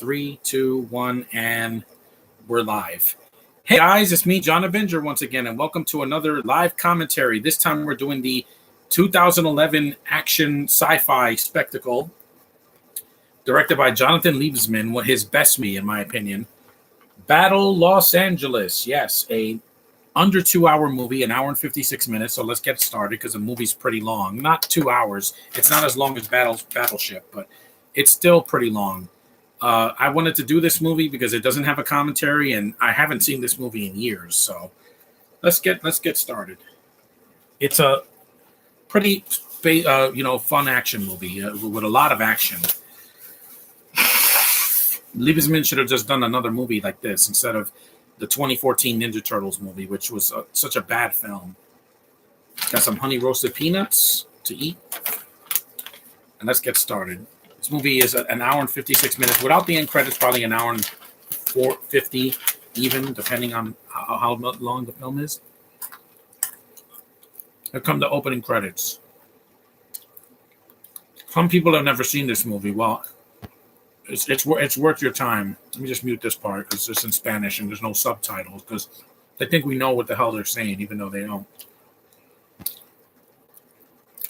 Three, two, one, and we're live. Hey guys, it's me, John Avenger, once again, and welcome to another live commentary. This time we're doing the 2011 action sci-fi spectacle directed by Jonathan Liebesman, his best me, in my opinion. Battle Los Angeles. Yes, a under 2 hour movie, an hour and 56 minutes. So let's get started because the movie's pretty long. Not 2 hours. It's not as long as Battleship, but it's still pretty long. I wanted to do this movie because it doesn't have a commentary, and I haven't seen this movie in years. So let's get started. It's a pretty fun action movie with a lot of action. Liebesman should have just done another movie like this instead of the 2014 Ninja Turtles movie, which was such a bad film. Got some honey roasted peanuts to eat, and let's get started. This movie is an hour and 56 minutes. Without the end credits, probably an hour and 50 even, depending on how long the film is. Here come the opening credits. Some people have never seen this movie. Well, it's worth your time. Let me just mute this part because it's in Spanish and there's no subtitles because they think we know what the hell they're saying, even though they don't.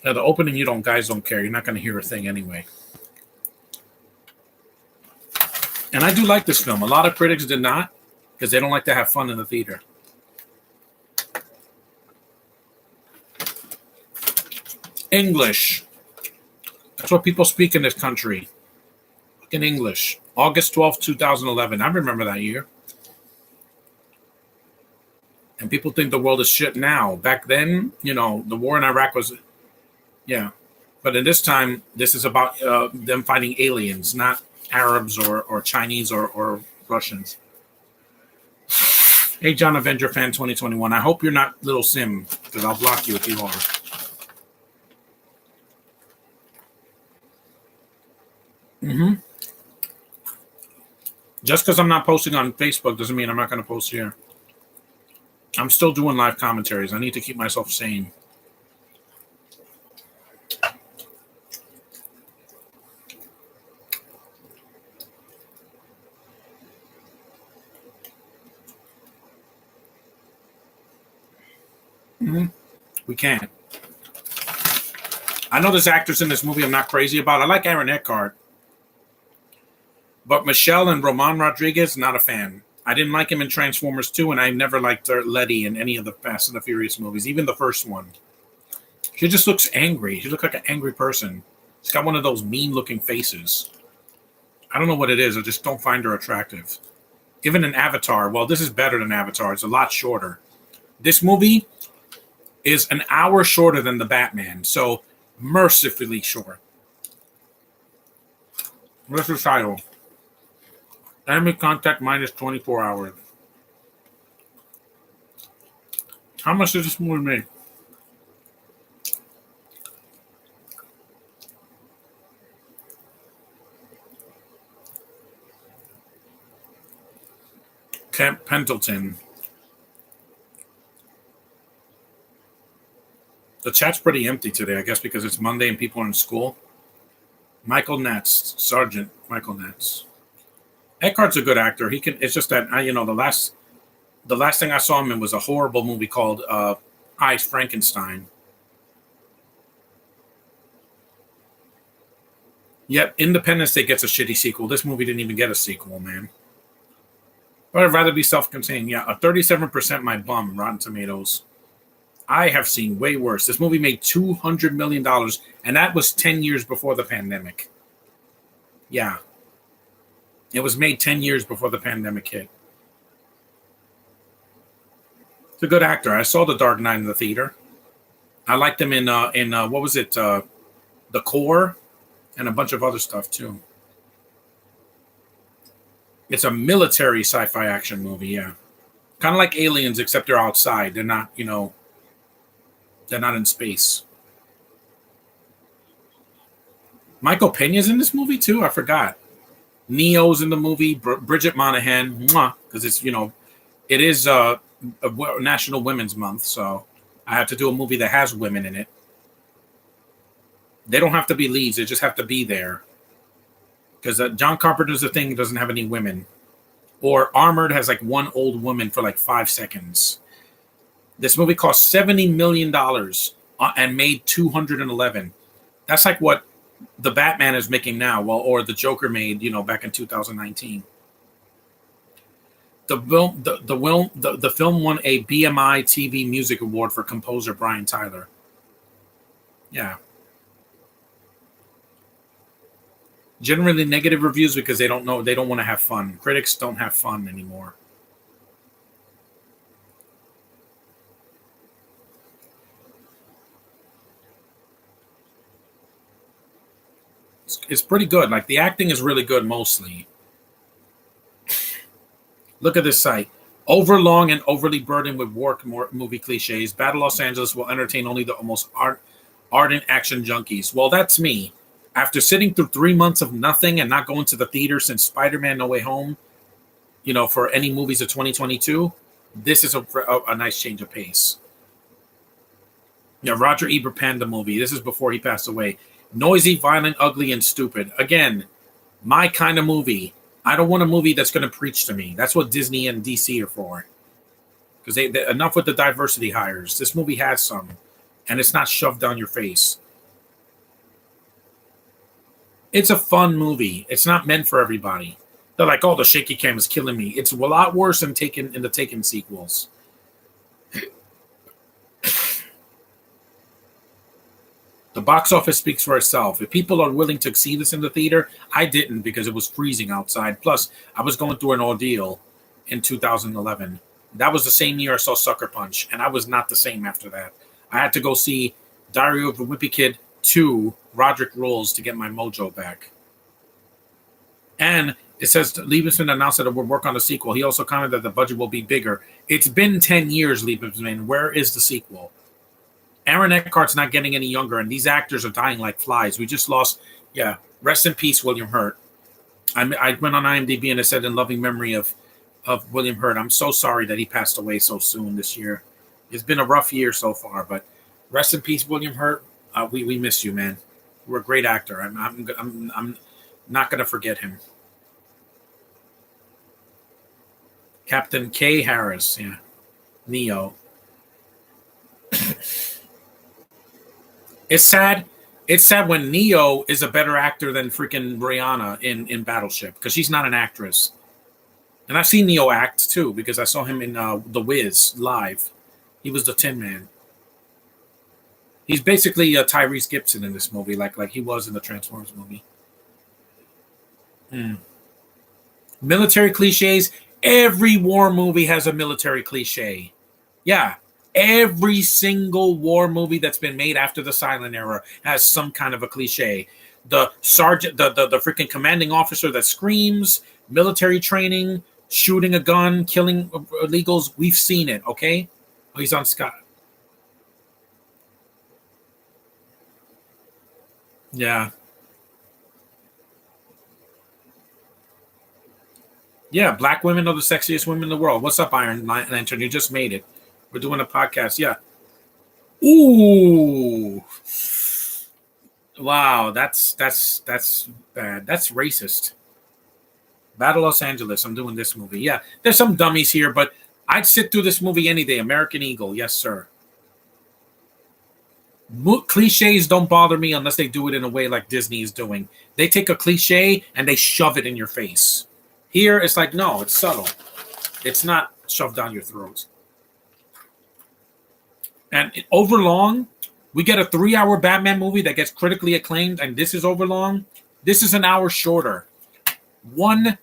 Now, the opening, guys don't care. You're not going to hear a thing anyway. And I do like this film. A lot of critics did not because they don't like to have fun in the theater. English. That's what people speak in this country. In English. August 12th, 2011. I remember that year. And people think the world is shit now. Back then, the war in Iraq was... Yeah. But in this time, this is about them fighting aliens, not Arabs or Chinese or Russians. Hey, John Avenger fan 2021. I hope you're not Little Sim, because I'll block you if you are. Just because I'm not posting on Facebook doesn't mean I'm not going to post here. I'm still doing live commentaries. I need to keep myself sane. We can't. I know there's actors in this movie I'm not crazy about. I like Aaron Eckhart. But Michelle and Roman Rodriguez, not a fan. I didn't like him in Transformers 2, and I never liked Letty in any of the Fast and the Furious movies, even the first one. She just looks angry. She looks like an angry person. She's got one of those mean-looking faces. I don't know what it is. I just don't find her attractive. Even in Avatar, well, this is better than Avatar. It's a lot shorter. This movie is an hour shorter than The Batman, so mercifully short. What's the title? Enemy contact minus 24 hours. How much did this movie make? Camp Pendleton. The chat's pretty empty today, I guess, because it's Monday and people are in school. Michael Netz, Sergeant Michael Netz. Eckhart's a good actor. He can. It's just that the last thing I saw him in was a horrible movie called I, Frankenstein. Yep, Independence Day gets a shitty sequel. This movie didn't even get a sequel, man. But I'd rather be self-contained. Yeah, a 37% my bum, Rotten Tomatoes. I have seen way worse. This movie made $200 million, and that was 10 years before the pandemic. Yeah. It was made 10 years before the pandemic hit. It's a good actor. I saw The Dark Knight in the theater. I liked him in what was it? The Core and a bunch of other stuff too. It's a military sci-fi action movie, yeah. Kind of like Aliens, except they're outside. They're not, they're not in space. Michael Peña's in this movie too? I forgot. Neo's in the movie. Bridget Monahan, because it's it is a National Women's Month, so I have to do a movie that has women in it. They don't have to be leads; they just have to be there. because John Carpenter's The Thing doesn't have any women, or Armored has like one old woman for like 5 seconds. This movie cost $70 million and made 211. That's like what the Batman is making now, well, or the Joker made, back in 2019. The film won a BMI TV Music Award for composer Brian Tyler. Yeah. Generally negative reviews because they don't want to have fun. Critics don't have fun anymore. It's pretty good. Like, the acting is really good mostly. Look at this site. Overlong and overly burdened with war movie cliches, Battle Los Angeles will entertain only the most ardent action junkies. Well, that's me. After sitting through 3 months of nothing and not going to the theater since Spider-Man No Way Home, for any movies of 2022, this is a nice change of pace. Yeah, Roger Ebert panned the movie. This is before he passed away. Noisy, violent, ugly, and stupid. Again, my kind of movie. I don't want a movie that's going to preach to me. That's what Disney and DC are for. Because they enough with the diversity hires. This movie has some, and it's not shoved down your face. It's a fun movie. It's not meant for everybody. They're like, oh, the shaky cam is killing me. It's a lot worse than the Taken sequels. The box office speaks for itself. If people are willing to see this in the theater, I didn't because it was freezing outside. Plus, I was going through an ordeal in 2011. That was the same year I saw Sucker Punch, and I was not the same after that. I had to go see Diary of a Wimpy Kid 2, Roderick Rules, to get my mojo back. And it says Liebesman announced that it would work on a sequel. He also commented that the budget will be bigger. It's been 10 years, Liebesman. Where is the sequel? Aaron Eckhart's not getting any younger, and these actors are dying like flies. We just lost, rest in peace, William Hurt. I went on IMDb and it said in loving memory of William Hurt. I'm so sorry that he passed away so soon this year. It's been a rough year so far, but rest in peace, William Hurt. We miss you, man. You're a great actor. I'm not gonna forget him. Captain K. Harris, Neo. It's sad. It's sad when Neo is a better actor than freaking Rihanna in Battleship, because she's not an actress. And I've seen Neo act too, because I saw him in The Wiz live. He was the Tin Man. He's basically Tyrese Gibson in this movie, like he was in the Transformers movie. Military cliches. Every war movie has a military cliche. Yeah. Every single war movie that's been made after the silent era has some kind of a cliche. The sergeant, the freaking commanding officer that screams, military training, shooting a gun, killing illegals. We've seen it, okay? Oh, he's on Scott. Yeah. Yeah, black women are the sexiest women in the world. What's up, Iron Lantern? You just made it. We're doing a podcast. Yeah. Ooh. Wow, that's bad. That's racist. Battle Los Angeles. I'm doing this movie. Yeah, there's some dummies here, but I'd sit through this movie any day. American Eagle. Yes, sir. Cliches don't bother me unless they do it in a way like Disney is doing. They take a cliche and they shove it in your face. Here, it's like, no, it's subtle. It's not shoved down your throat. And overlong, we get a 3-hour Batman movie that gets critically acclaimed, and this is overlong. This is an hour shorter. 1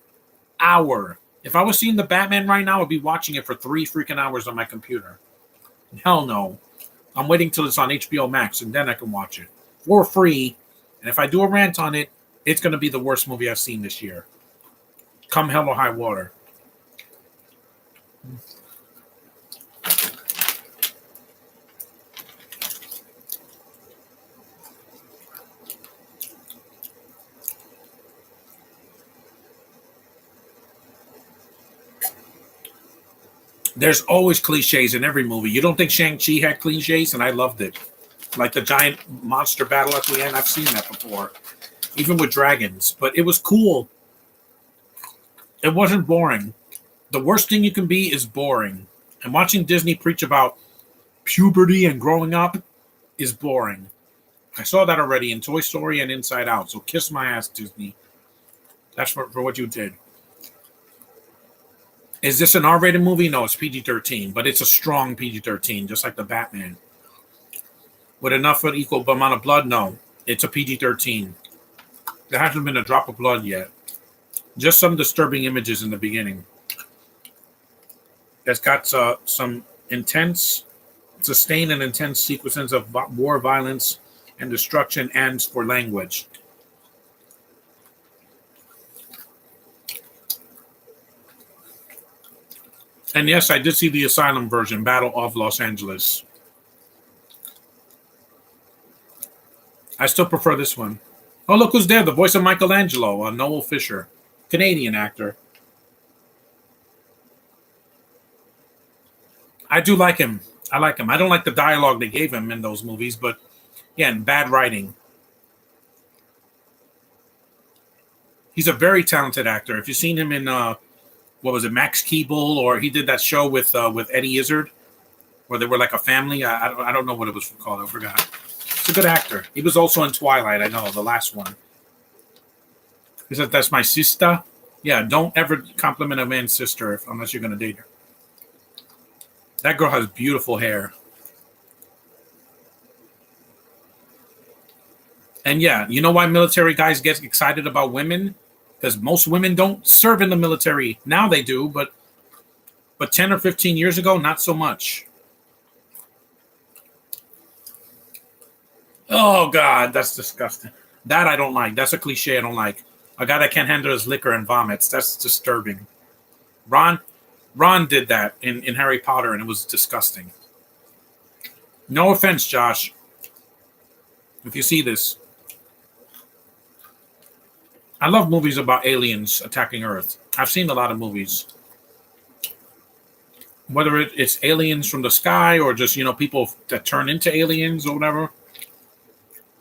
hour. If I was seeing the Batman right now, I'd be watching it for 3 freaking hours on my computer. Hell no. I'm waiting till it's on HBO Max, and then I can watch it for free. And if I do a rant on it, it's going to be the worst movie I've seen this year. Come hell or high water. There's always cliches in every movie. You don't think Shang-Chi had cliches? And I loved it. Like the giant monster battle at the end. I've seen that before. even with dragons. But it was cool. It wasn't boring. The worst thing you can be is boring. And watching Disney preach about puberty and growing up is boring. I saw that already in Toy Story and Inside Out. So kiss my ass, Disney. That's for what you did. Is this an R-rated movie? No, it's PG-13, but it's a strong PG-13, just like the Batman. With enough of equal amount of blood? No, it's a PG-13. There hasn't been a drop of blood yet. Just some disturbing images in the beginning. It's got some intense, sustained and intense sequences of war violence and destruction, and for language. And yes, I did see the Asylum version, Battle of Los Angeles. I still prefer this one. Oh, look who's there. The voice of Michelangelo, Noel Fisher. Canadian actor. I do like him. I like him. I don't like the dialogue they gave him in those movies, but again, bad writing. He's a very talented actor. If you've seen him in what was it, Max Keeble, or he did that show with Eddie Izzard, where they were like a family. I don't know what it was called. I forgot. He's a good actor. He was also in Twilight. I know the last one. He said, "That's my sister." Yeah, don't ever compliment a man's sister unless you're going to date her. That girl has beautiful hair. And yeah, you know why military guys get excited about women? Because most women don't serve in the military. Now they do, but 10 or 15 years ago, not so much. Oh, God, that's disgusting. That I don't like. That's a cliche I don't like. A guy that can't handle his liquor and vomits. That's disturbing. Ron did that in Harry Potter, and it was disgusting. No offense, Josh, if you see this. I love movies about aliens attacking Earth. I've seen a lot of movies. Whether it's aliens from the sky or just, people that turn into aliens or whatever.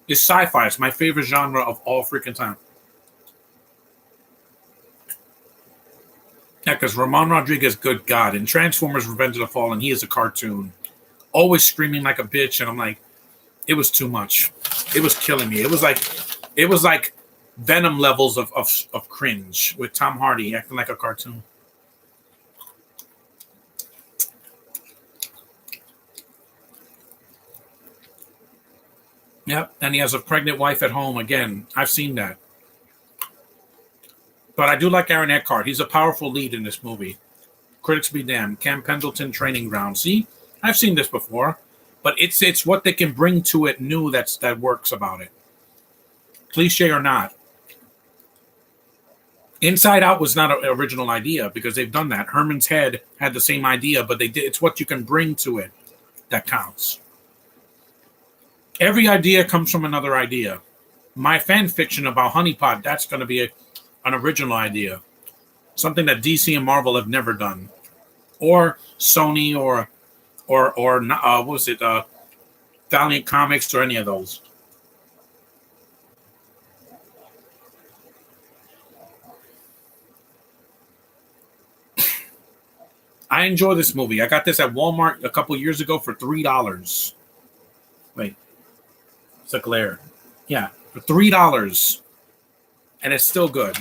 It's sci-fi. It's my favorite genre of all freaking time. Yeah, because Ramon Rodriguez, good God. In Transformers Revenge of the Fallen, he is a cartoon. Always screaming like a bitch, and I'm like, it was too much. It was killing me. It was like Venom levels of cringe with Tom Hardy acting like a cartoon. Yep, and he has a pregnant wife at home again. I've seen that. But I do like Aaron Eckhart. He's a powerful lead in this movie. Critics be damned. Camp Pendleton Training Ground. See, I've seen this before, but it's what they can bring to it new that works about it. Cliche or not. Inside Out was not an original idea because they've done that. Herman's Head had the same idea, but it's what you can bring to it that counts. Every idea comes from another idea. My fan fiction about Honeypot, that's going to be an original idea. Something that DC and Marvel have never done. Or Sony or what was it? Valiant Comics or any of those. I enjoy this movie. I got this at Walmart a couple years ago for $3. Wait. It's a glare. Yeah, for $3. And it's still good.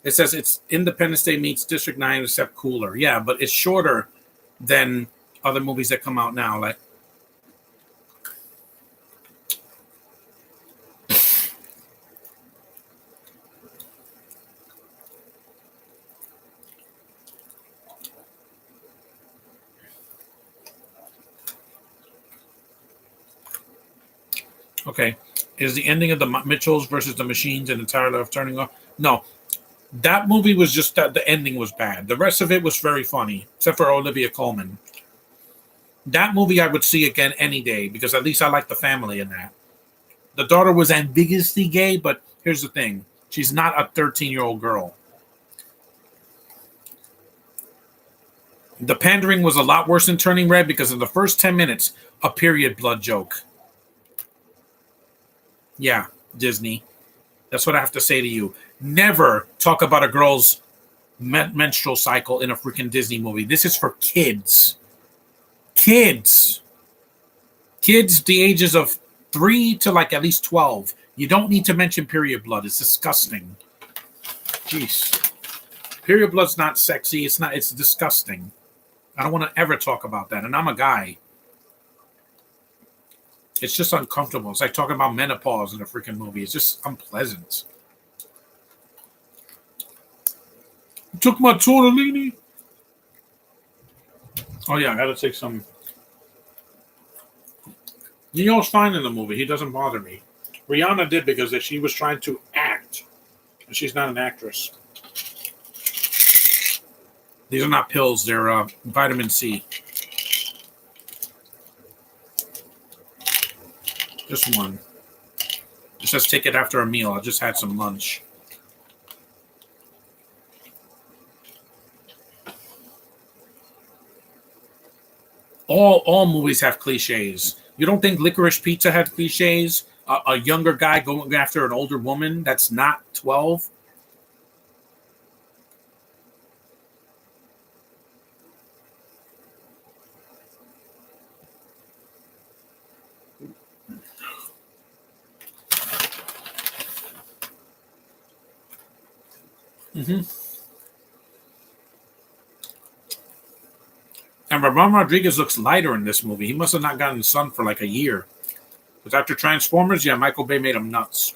It says it's Independence Day meets District 9 except cooler. Yeah, but it's shorter than other movies that come out now. Like, okay. Is the ending of the Mitchells versus the Machines and entirely of turning off? No. That movie was just that the ending was bad. The rest of it was very funny, except for Olivia Colman. That movie I would see again any day because at least I like the family in that. The daughter was ambiguously gay, but here's the thing. She's not a 13-year-old girl. The pandering was a lot worse than Turning Red because in the first 10 minutes, a period blood joke. Yeah, Disney. That's what I have to say to you. Never talk about a girl's menstrual cycle in a freaking Disney movie. This is for kids. Kids. Kids the ages of 3 to like at least 12. You don't need to mention period blood. It's disgusting. Jeez. Period blood's not sexy. It's disgusting. I don't want to ever talk about that. And I'm a guy. It's just uncomfortable. It's like talking about menopause in a freaking movie. It's just unpleasant. You took my tortellini. Oh yeah, I gotta take some. Neo's fine in the movie. He doesn't bother me. Rihanna did because she was trying to act. And she's not an actress. These are not pills. They're vitamin C. Just one. It says take it after a meal. I just had some lunch. All movies have cliches. You don't think Licorice Pizza had cliches? A younger guy going after an older woman that's not 12? Mm-hmm. And Ramon Rodriguez looks lighter in this movie. He must have not gotten the sun for like a year. Because after Transformers, yeah, Michael Bay made him nuts.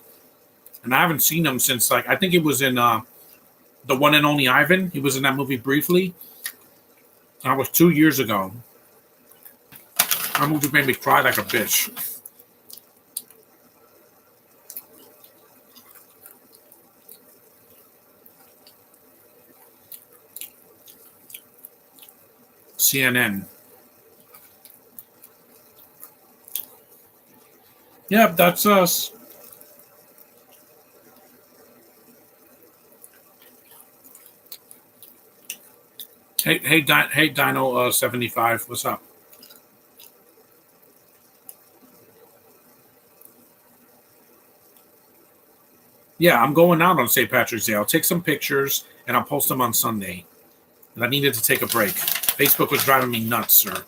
And I haven't seen him since, like, I think he was in The One and Only Ivan. He was in that movie briefly. That was 2 years ago. That movie made me cry like a bitch. CNN. Yep, that's us. Hey, Dino 75. What's up? Yeah, I'm going out on St. Patrick's Day. I'll take some pictures and I'll post them on Sunday. And I needed to take a break. Facebook was driving me nuts, sir.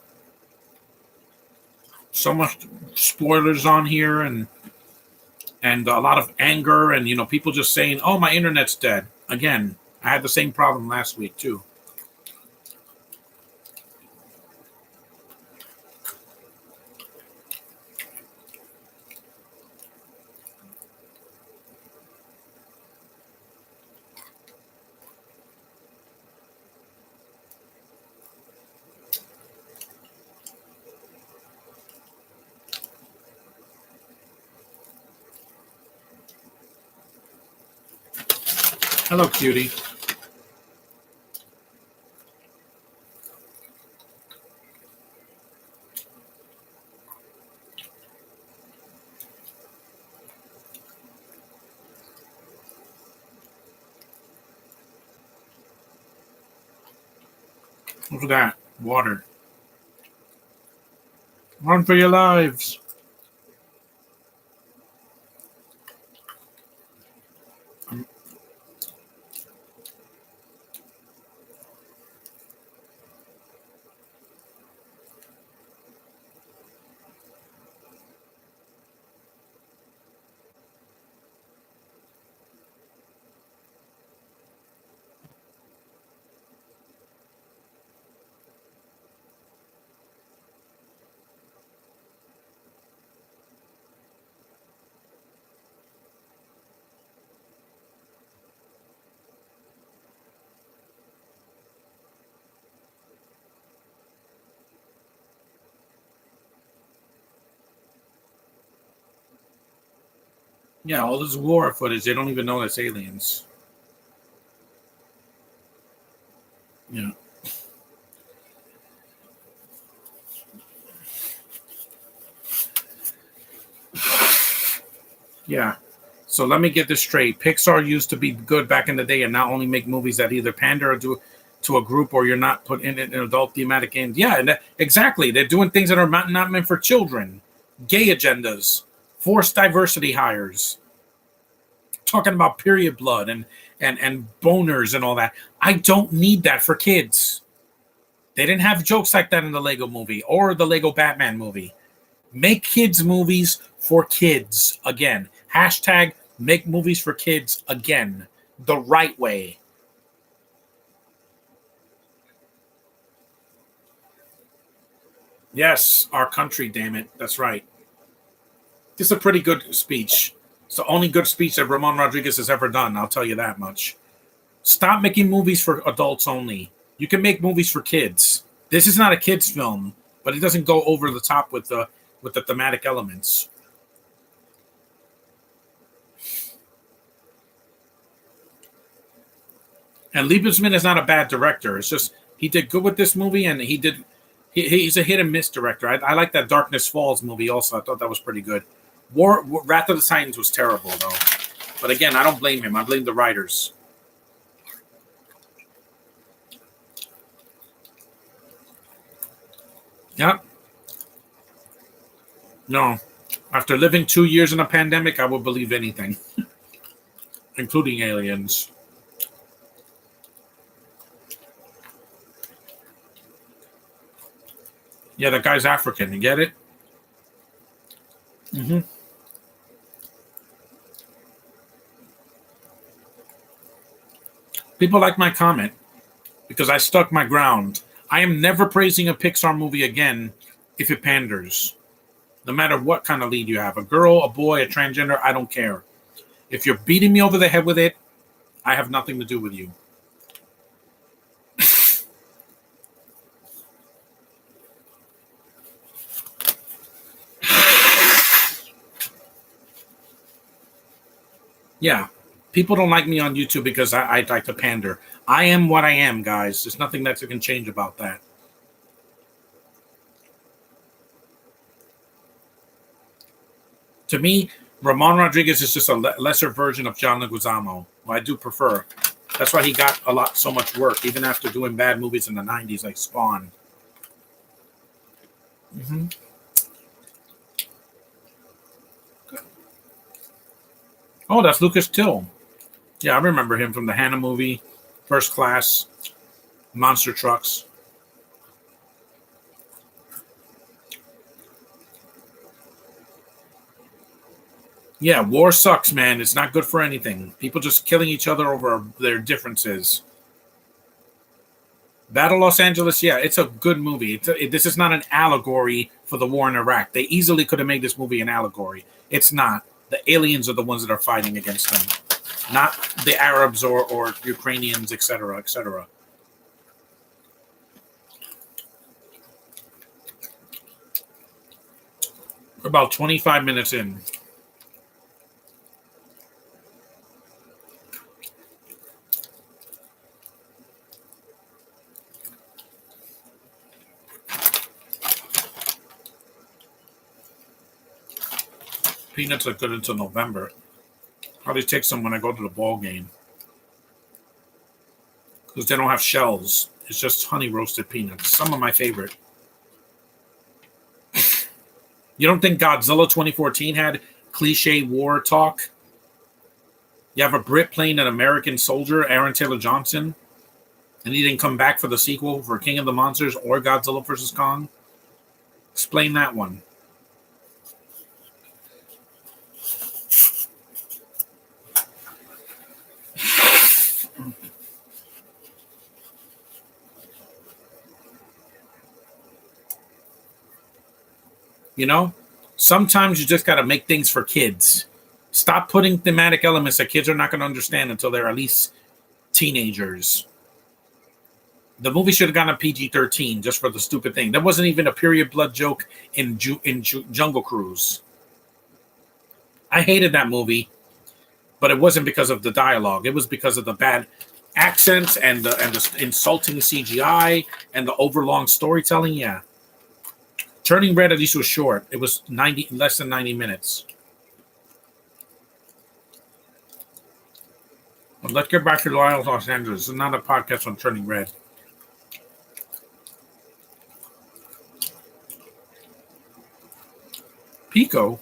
So much spoilers on here and a lot of anger and people just saying, "Oh, my internet's dead." Again, I had the same problem last week too. Hello, cutie. Look at that. Water. Run for your lives. Yeah, all this war footage, they don't even know that's aliens. Yeah. Yeah. So let me get this straight. Pixar used to be good back in the day and now only make movies that either pander or do to a group or you're not put in an adult thematic games. Yeah, and exactly. They're doing things that are not meant for children. Gay agendas. forced diversity hires, talking about period blood and boners and all that. I don't need that for kids. They didn't have jokes like that in the Lego movie or the Lego Batman movie. Make kids movies for kids again. Hashtag make movies for kids again. The right way. Yes, our country, damn it. That's right. This is a pretty good speech. It's the only good speech that Ramon Rodriguez has ever done. I'll tell you that much. Stop making movies for adults only. You can make movies for kids. This is not a kids' film, but it doesn't go over the top with the thematic elements. And Liebesman is not a bad director. It's just he did good with this movie, and he's a hit and miss director. I like that Darkness Falls movie also. I thought that was pretty good. Wrath of the Titans was terrible though. But again, I don't blame him. I blame the writers. Yep. No. After living 2 years in a pandemic, I would believe anything, including aliens. Yeah, that guy's African. You get it? Mm-hmm. People like my comment because I stuck my ground. I am never praising a Pixar movie again if it panders. No matter what kind of lead you have, a girl, a boy, a transgender, I don't care. If you're beating me over the head with it, I have nothing to do with you. Yeah, people don't like me on YouTube because I like to pander. I am what I am, guys. There's nothing that can change about that. To me, Ramon Rodriguez is just a lesser version of John Leguizamo, who I do prefer. That's why he got so much work, even after doing bad movies in the 90s like Spawn. Mm-hmm. Oh, that's Lucas Till. Yeah, I remember him from the Hannah movie, First Class, Monster Trucks. Yeah, war sucks, man. It's not good for anything. People just killing each other over their differences. Battle Los Angeles, yeah, it's a good movie. This is not an allegory for the war in Iraq. They easily could have made this movie an allegory. It's not. The aliens are the ones that are fighting against them, not the Arabs or Ukrainians, etc., etc. About 25 minutes in. Peanuts are good until November. Probably take some when I go to the ball game. Because they don't have shells. It's just honey roasted peanuts. Some of my favorite. You don't think Godzilla 2014 had cliche war talk? You have a Brit playing an American soldier, Aaron Taylor Johnson, and he didn't come back for the sequel for King of the Monsters or Godzilla vs. Kong? Explain that one. You know, sometimes you just got to make things for kids. Stop putting thematic elements that kids are not going to understand until they're at least teenagers. The movie should have gone a PG-13 just for the stupid thing. There wasn't even a period blood joke in Jungle Cruise. I hated that movie, but it wasn't because of the dialogue. It was because of the bad accents and the insulting CGI and the overlong storytelling. Yeah. Turning Red at least was short. It was less than 90 minutes. But let's get back to Los Angeles. This is not a podcast on Turning Red. Pico?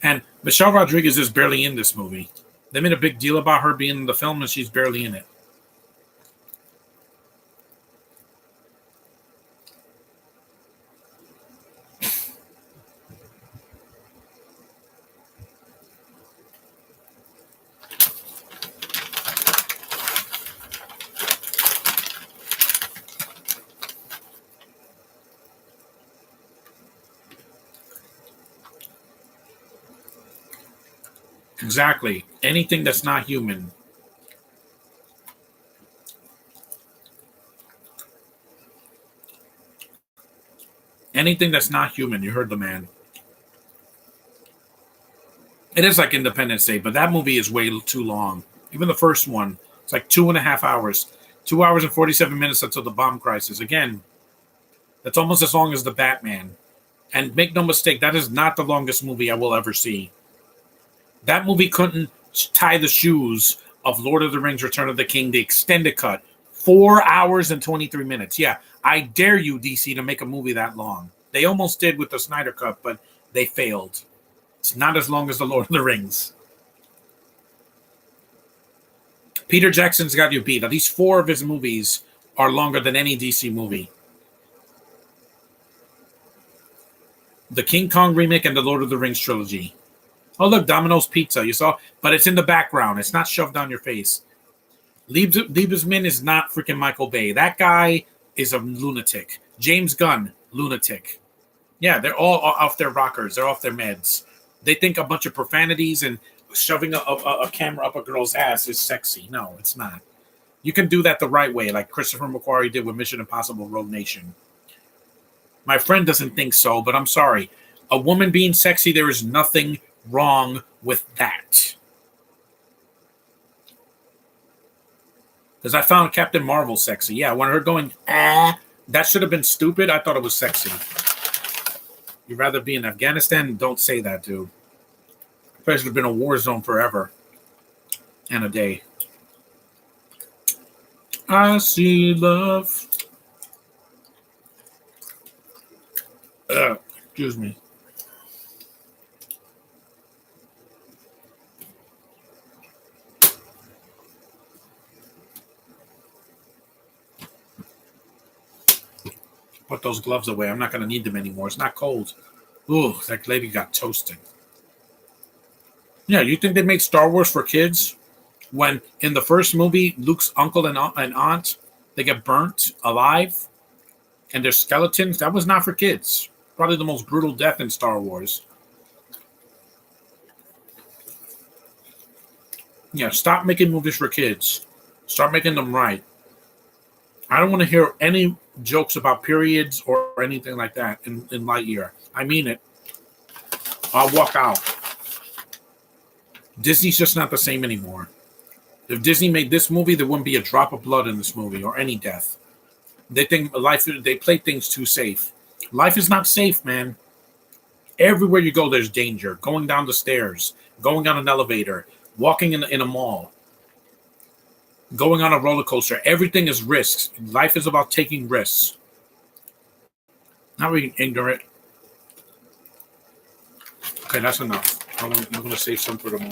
And Michelle Rodriguez is barely in this movie. They made a big deal about her being in the film, and she's barely in it. Exactly. Anything that's not human. Anything that's not human. You heard the man. It is like Independence Day, but that movie is way too long. Even the first one, it's like 2.5 hours. 2 hours and 47 minutes until the bomb crisis. Again, that's almost as long as the Batman. And make no mistake, that is not the longest movie I will ever see. That movie couldn't tie the shoes of Lord of the Rings Return of the King, the extended cut. 4 hours and 23 minutes. Yeah, I dare you, DC, to make a movie that long. They almost did with the Snyder Cut, but they failed. It's not as long as the Lord of the Rings. Peter Jackson's got you beat. At least 4 of his movies are longer than any DC movie. The King Kong remake and the Lord of the Rings trilogy. Oh, look, Domino's Pizza. You saw? But it's in the background. It's not shoved down your face. Liebesman is not freaking Michael Bay. That guy is a lunatic. James Gunn, lunatic. Yeah, they're all off their rockers. They're off their meds. They think a bunch of profanities and shoving a camera up a girl's ass is sexy. No, it's not. You can do that the right way, like Christopher McQuarrie did with Mission Impossible Rogue Nation. My friend doesn't think so, but I'm sorry. A woman being sexy, there is nothing wrong with that. Because I found Captain Marvel sexy. Yeah, when her going, that should have been stupid. I thought it was sexy. You'd rather be in Afghanistan? Don't say that, dude. The place would have been a war zone forever and a day. I see love. Excuse me. Put those gloves away. I'm not going to need them anymore. It's not cold. Ooh, that lady got toasted. Yeah, you think they made Star Wars for kids? When in the first movie, Luke's uncle and aunt, they get burnt alive and they're skeletons. That was not for kids. Probably the most brutal death in Star Wars. Yeah, stop making movies for kids. Start making them right. I don't want to hear any jokes about periods or anything like that in Lightyear. I mean it. I'll walk out. Disney's just not the same anymore. If Disney made this movie, there wouldn't be a drop of blood in this movie or any death. They think life. They play things too safe. Life is not safe, man. Everywhere you go, there's danger. Going down the stairs, going on an elevator, walking in a mall, going on a roller coaster. Everything is risks. Life is about taking risks. Not being ignorant. Okay, that's enough. I'm going to save some for tomorrow.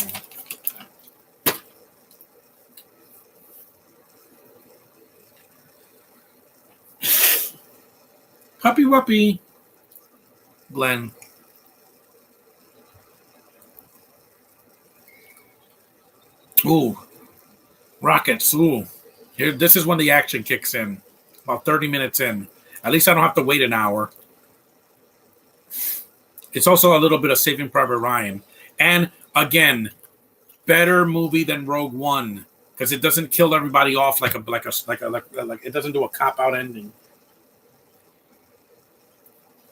Puppy Wuppy. Glenn. Ooh. Rockets. Ooh. Here, this is when the action kicks in. About 30 minutes in. At least I don't have to wait an hour. It's also a little bit of Saving Private Ryan. And again, better movie than Rogue One. Because it doesn't kill everybody off like it doesn't do a cop-out ending.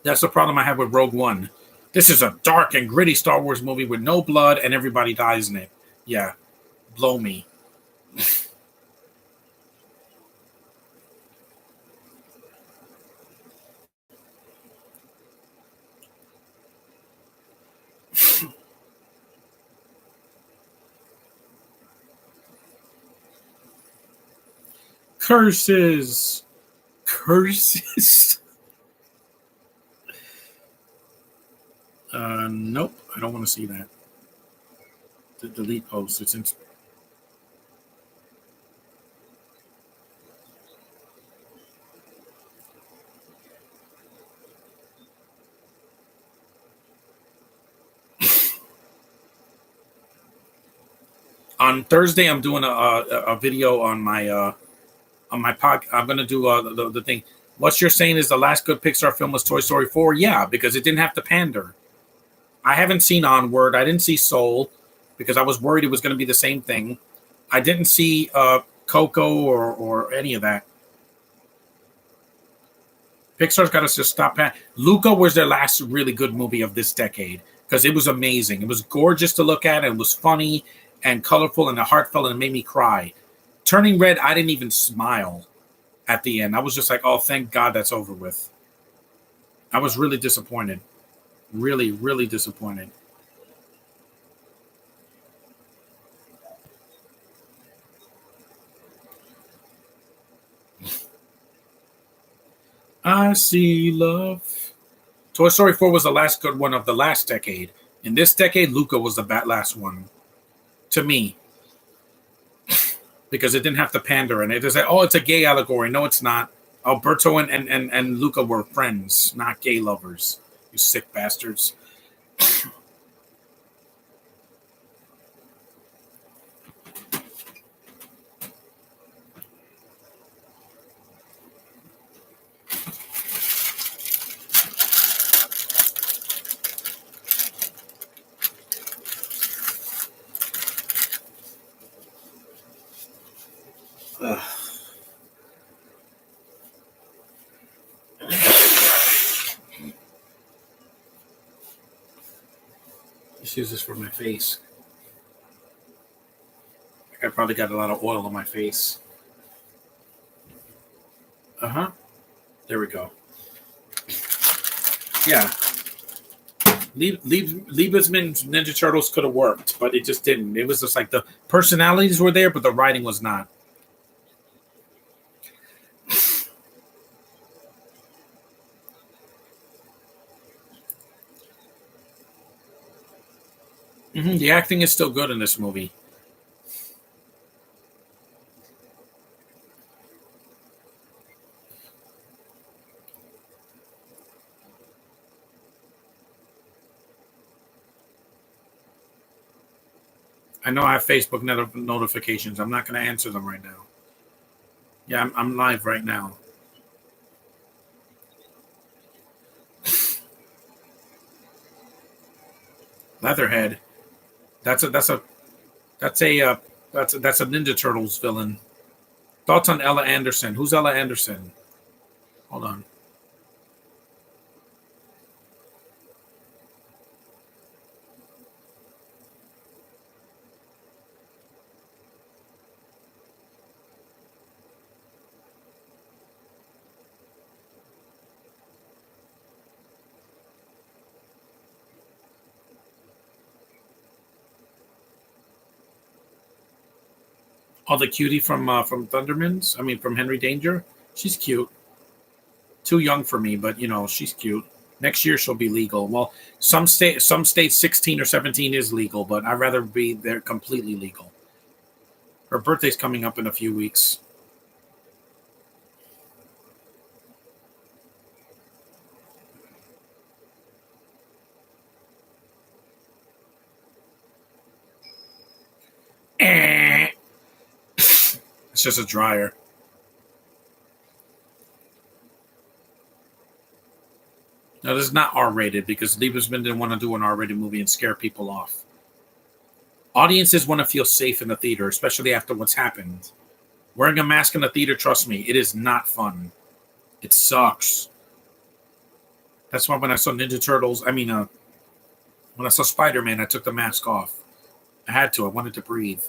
That's the problem I have with Rogue One. This is a dark and gritty Star Wars movie with no blood and everybody dies in it. Yeah. Blow me. Curses. Curses. Nope, I don't want to see that. Delete post. It's in. On Thursday, I'm doing a video on my pod. I'm gonna do the thing. What you're saying is the last good Pixar film was Toy Story 4? Yeah, because it didn't have to pander. I haven't seen Onward. I didn't see Soul because I was worried it was going to be the same thing. I didn't see Coco or any of that. Pixar's got to just stop. Luca was their last really good movie of this decade because it was amazing. It was gorgeous to look at, and it was funny and colorful and heartfelt, and it made me cry. Turning Red, I didn't even smile at the end. I was just like, oh, thank God that's over with. I was really disappointed. Really, really disappointed. I see love. Toy Story 4 was the last good one of the last decade. In this decade, Luca was the last one to me because it didn't have to pander and it is like, oh, it's a gay allegory. No, it's not. Alberto and Luca were friends, not gay lovers. You sick bastards. Ugh. Just use this for my face. I probably got a lot of oil on my face. Uh huh. There we go. Yeah. Liebesman's Ninja Turtles could have worked, but it just didn't. It was just like the personalities were there, but the writing was not. The acting is still good in this movie. I know I have Facebook notifications. I'm not going to answer them right now. Yeah, I'm live right now. Leatherhead. That's a that's a that's a that's a Ninja Turtles villain. Thoughts on Ella Anderson? Who's Ella Anderson? Hold on. Oh, the cutie from Thundermans. I mean, from Henry Danger. She's cute. Too young for me, but she's cute. Next year she'll be legal. Well, some states 16 or 17 is legal, but I'd rather be there completely legal. Her birthday's coming up in a few weeks. Eh. It's just a dryer. No, this is not R-rated because Liebesman didn't want to do an R-rated movie and scare people off. Audiences want to feel safe in the theater, especially after what's happened. Wearing a mask in the theater, trust me, it is not fun. It sucks. That's why when I saw Ninja Turtles, when I saw Spider-Man, I took the mask off. I had to. I wanted to breathe.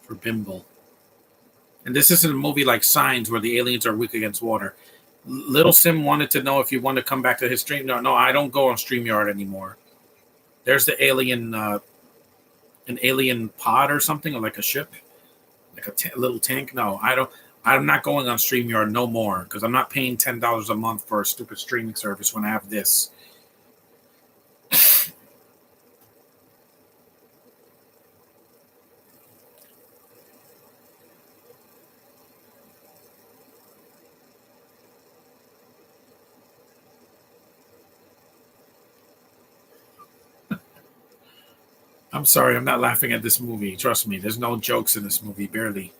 For Bimble. And this isn't a movie like Signs where the aliens are weak against water. Little Sim wanted to know if you want to come back to his stream. No, I don't go on StreamYard anymore. There's the alien, an alien pod or something, or like a ship, like a little tank. No, I don't. I'm not going on StreamYard no more because I'm not paying $10 a month for a stupid streaming service when I have this. I'm sorry, I'm not laughing at this movie. Trust me, there's no jokes in this movie, barely.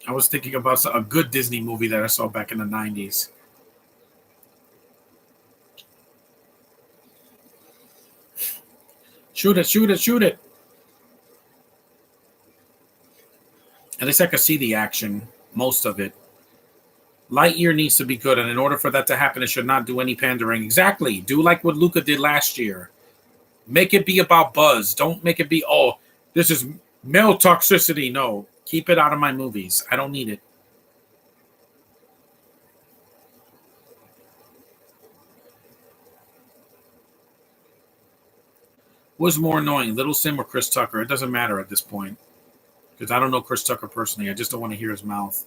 I was thinking about a good Disney movie that I saw back in the 90s. Shoot it, shoot it, shoot it. At least I could see the action, most of it. Lightyear needs to be good, and in order for that to happen, it should not do any pandering. Exactly. Do like what Luca did last year. Make it be about Buzz. Don't make it be, oh, this is male toxicity. No, keep it out of my movies. I don't need it. What's more annoying, Little Sim or Chris Tucker? It doesn't matter at this point because I don't know Chris Tucker personally. I just don't want to hear his mouth.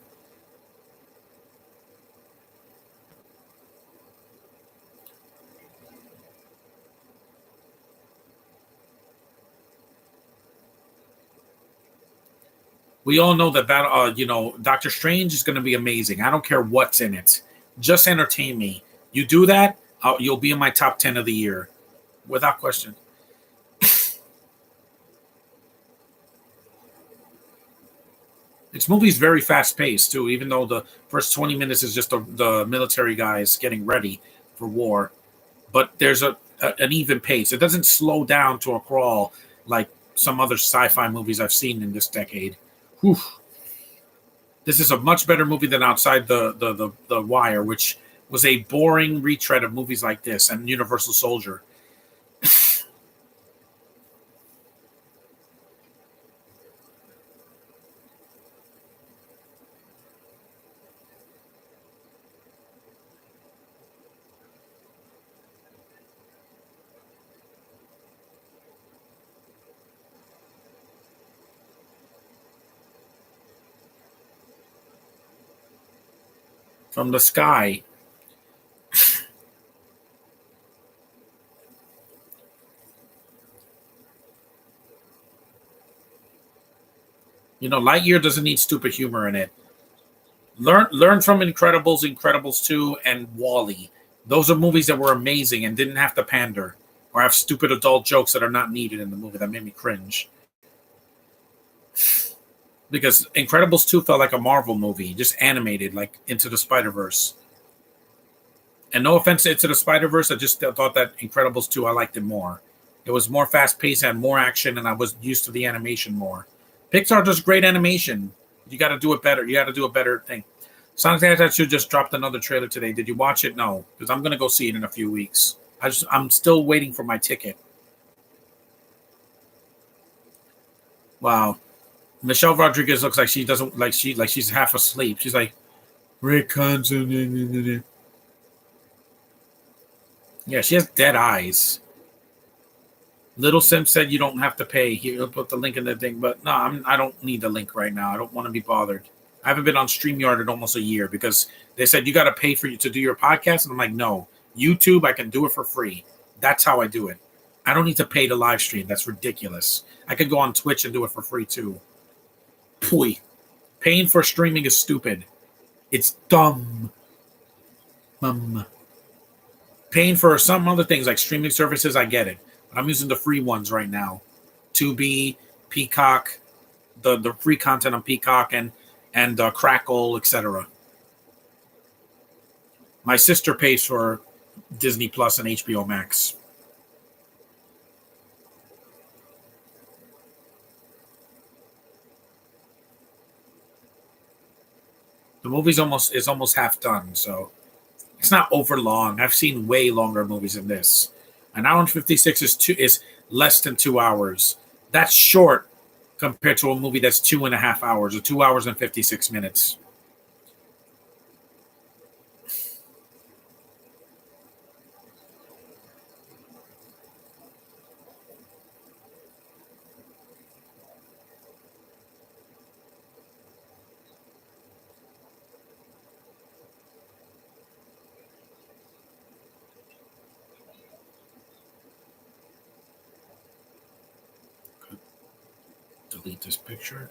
We all know that Doctor Strange is going to be amazing. I don't care what's in it. Just entertain me. You do that, you'll be in my top 10 of the year without question. This movie's very fast paced too, even though the first 20 minutes is just the military guys getting ready for war. But there's an even pace. It doesn't slow down to a crawl like some other sci-fi movies I've seen in this decade. Whew. This is a much better movie than Outside the Wire, which was a boring retread of movies like this, and Universal Soldier. From the sky. Lightyear doesn't need stupid humor in it. Learn from Incredibles 2, and Wall-E. Those are movies that were amazing and didn't have to pander or have stupid adult jokes that are not needed in the movie that made me cringe. Because Incredibles 2 felt like a Marvel movie, just animated, like Into the Spider-Verse. And no offense to Into the Spider-Verse, I just thought that Incredibles 2, I liked it more. It was more fast-paced, had more action, and I was used to the animation more. Pixar does great animation. You got to do it better. You got to do a better thing. Sonic the Hedgehog just dropped another trailer today. Did you watch it? No, because I'm going to go see it in a few weeks. I'm still waiting for my ticket. Wow. Michelle Rodriguez looks like she doesn't like she's half asleep. She's like, Rick Hansen. Yeah, she has dead eyes. Little Sim said you don't have to pay. He'll put the link in the thing, but no, I don't need the link right now. I don't want to be bothered. I haven't been on StreamYard in almost a year because they said you got to pay for you to do your podcast, and I'm like, no, YouTube, I can do it for free. That's how I do it. I don't need to pay to live stream. That's ridiculous. I could go on Twitch and do it for free too. Pooey. Paying for streaming is stupid. It's dumb. Paying for some other things like streaming services, I get it. But I'm using the free ones right now. Tubi, Peacock, the free content on Peacock and Crackle, etc. My sister pays for Disney Plus and HBO Max. The movie's almost half done, so it's not over long. I've seen way longer movies than this. An hour and 56 is less than 2 hours. That's short compared to a movie that's 2.5 hours or 2 hours and 56 minutes. Delete this picture.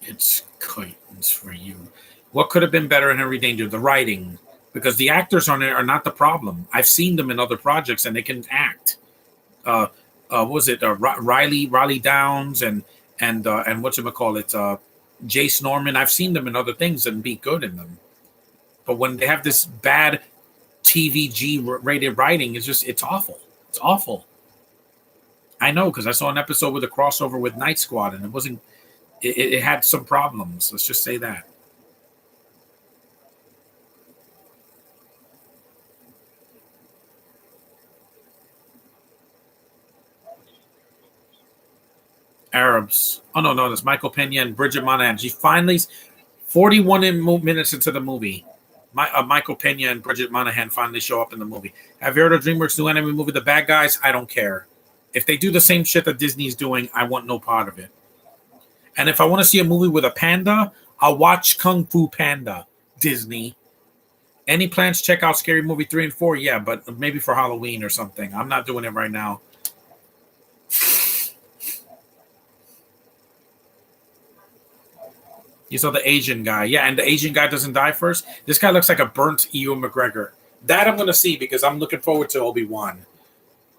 It's curtains for you. What could have been better in Henry Danger? The writing, because the actors on it are not the problem. I've seen them in other projects and they can act. What was it Riley Downs and whatchamacallit, Jace Norman? I've seen them in other things and be good in them. But when they have this bad TVG rated writing, it's awful. It's awful. I know, because I saw an episode with a crossover with Night Squad, and it had some problems. Let's just say that. Arabs. Oh, no, that's Michael Pena and Bridget Monahan. She finally, 41 minutes into the movie, Michael Pena and Bridget Monahan finally show up in the movie. Have you heard of DreamWorks' new anime movie, The Bad Guys? I don't care. If they do the same shit that Disney's doing, I want no part of it. And if I want to see a movie with a panda, I'll watch Kung Fu Panda. Disney. Any plans? Check out Scary Movie 3 and 4? Yeah, but maybe for Halloween or something. I'm not doing it right now. You saw the Asian guy. Yeah, and the Asian guy doesn't die first. This guy looks like a burnt Ewan McGregor. That I'm going to see because I'm looking forward to Obi-Wan.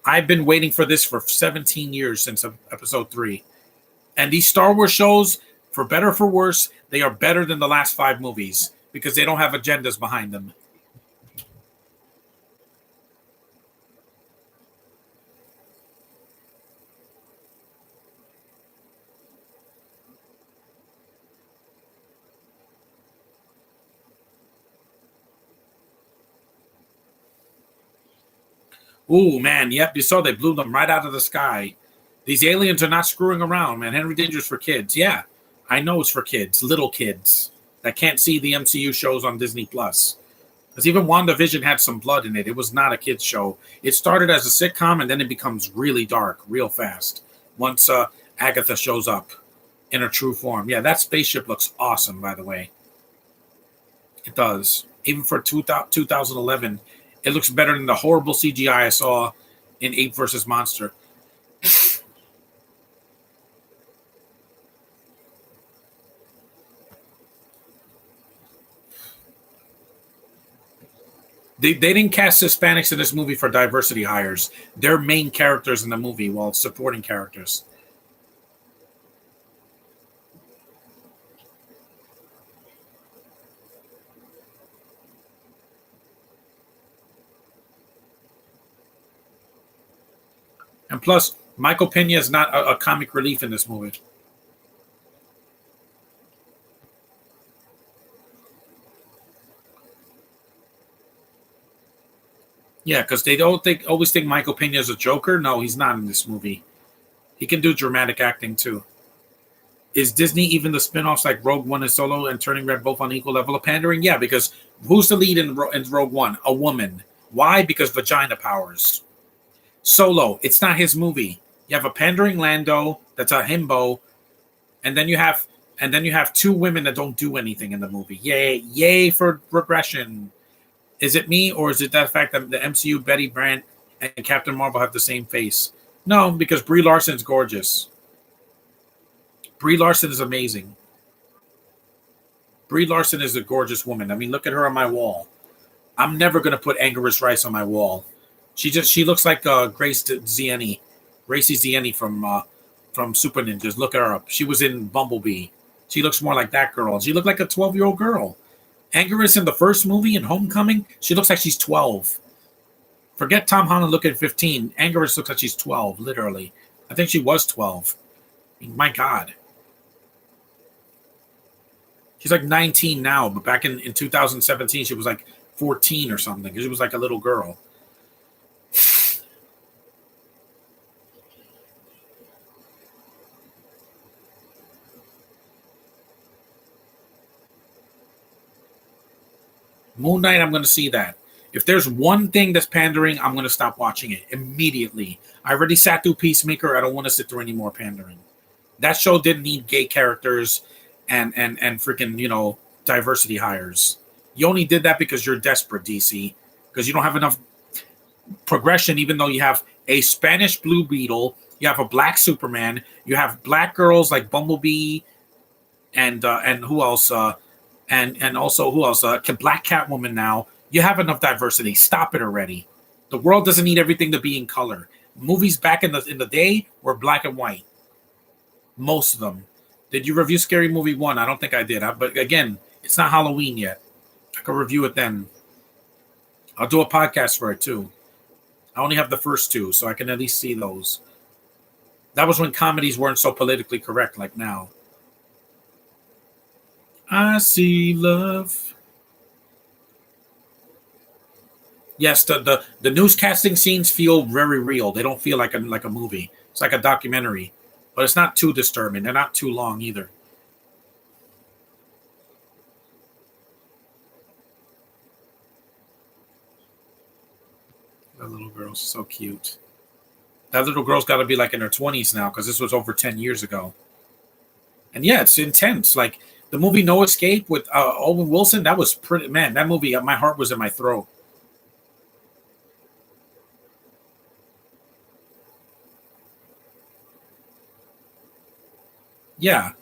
I've been waiting for this for 17 years since episode 3. And these Star Wars shows, for better or for worse, they are better than the last 5 movies because they don't have agendas behind them. Ooh, man, yep, you saw they blew them right out of the sky. These aliens are not screwing around, man. Henry Danger's for kids. Yeah, I know it's for kids, little kids that can't see the MCU shows on Disney+. Because even WandaVision had some blood in it. It was not a kid's show. It started as a sitcom, and then it becomes really dark real fast once Agatha shows up in her true form. Yeah, that spaceship looks awesome, by the way. It does. Even for 2011, it looks better than the horrible CGI I saw in Ape vs. Monster. They didn't cast Hispanics in this movie for diversity hires. They're main characters in the movie, while supporting characters. And plus, Michael Pena is not a comic relief in this movie. Yeah, because they always think Michael Pena is a Joker. No, he's not in this movie. He can do dramatic acting too. Is Disney even the spin-offs like Rogue One and Solo and Turning Red both on equal level of pandering? Yeah, because who's the lead in Rogue One? A woman. Why? Because vagina powers. Solo, it's not his movie. You have a pandering Lando that's a himbo, and then you have 2 women that don't do anything in the movie. Yay for regression. Is it me, or is it that fact that the MCU, Betty Brant and Captain Marvel have the same face? No, because Brie Larson's gorgeous. Brie Larson is amazing. Brie Larson is a gorgeous woman. I mean, look at her on my wall. I'm never going to put Anguirus Rice on my wall. She looks like Gracie Zieni from Super Ninjas. Look her up. She was in Bumblebee. She looks more like that girl. She looked like a 12-year-old girl. Anguirus in the first movie in Homecoming, she looks like she's 12. Forget Tom Holland looking 15. Anguirus looks like she's 12, literally. I think she was 12. I mean, my God. She's like 19 now, but back in 2017, she was like 14 or something. She was like a little girl. Moon Knight, I'm going to see that. If there's one thing that's pandering, I'm going to stop watching it immediately. I already sat through Peacemaker. I don't want to sit through any more pandering. That show didn't need gay characters and freaking, diversity hires. You only did that because you're desperate, DC, because you don't have enough progression, even though you have a Spanish Blue Beetle, you have a black Superman, you have black girls like Bumblebee, and who else? And also who else? Black Catwoman now. You have enough diversity. Stop it already. The world doesn't need everything to be in color. Movies back in the day were black and white. Most of them. Did you review Scary Movie 1? I don't think I did. But again, it's not Halloween yet. I could review it then. I'll do a podcast for it too. I only have the first two, so I can at least see those. That was when comedies weren't so politically correct like now. I see love. Yes, the newscasting scenes feel very real. They don't feel like a movie. It's like a documentary, but it's not too disturbing. They're not too long either. That little girl's so cute. That little girl's got to be like in her 20s now because this was over 10 years ago. And yeah, it's intense. Like the movie No Escape with Owen Wilson, that was pretty, man, that movie, my heart was in my throat. Yeah.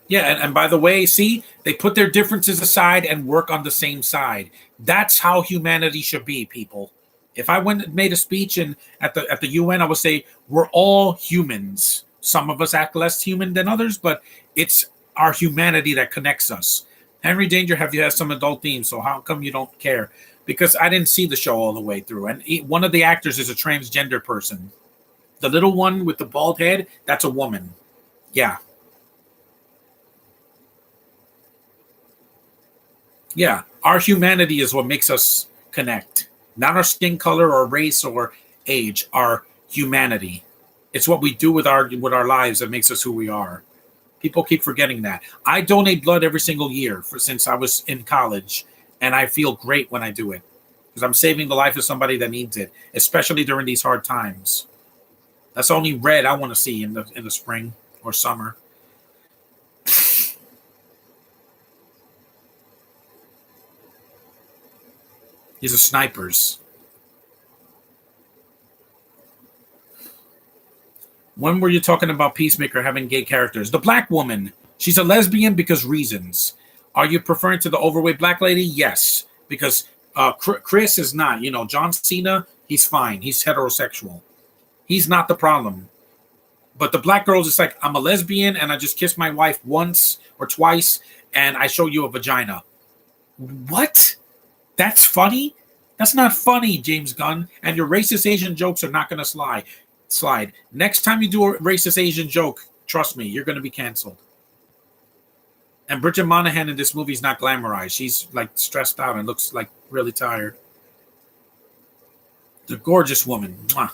Yeah, and by the way, see, they put their differences aside and work on the same side. That's how humanity should be, people. If I went and made a speech and at the UN, I would say we're all humans. Some of us act less human than others, but it's our humanity that connects us. Henry Danger have you had some adult themes, so how come you don't care? Because I didn't see the show all the way through, and one of the actors is a transgender person. The little one with the bald head, that's a woman. Yeah. Yeah, our humanity is what makes us connect. Not our skin color or race or age, our humanity. It's what we do with our lives that makes us who we are. People keep forgetting that. I donate blood every single year since I was in college, and I feel great when I do it because I'm saving the life of somebody that needs it, especially during these hard times. That's the only red I want to see in the spring or summer. These are snipers. When were you talking about Peacemaker having gay characters? The black woman. She's a lesbian because reasons. Are you preferring to the overweight black lady? Yes, because Chris is not. John Cena, he's fine. He's heterosexual. He's not the problem. But the black girl's just like, I'm a lesbian and I just kissed my wife once or twice and I show you a vagina. What? That's funny? That's not funny, James Gunn. And your racist Asian jokes are not going to slide. Next time you do a racist Asian joke, trust me, you're going to be canceled. And Bridget Monahan in this movie is not glamorized. She's like stressed out and looks like really tired. The gorgeous woman. Mwah.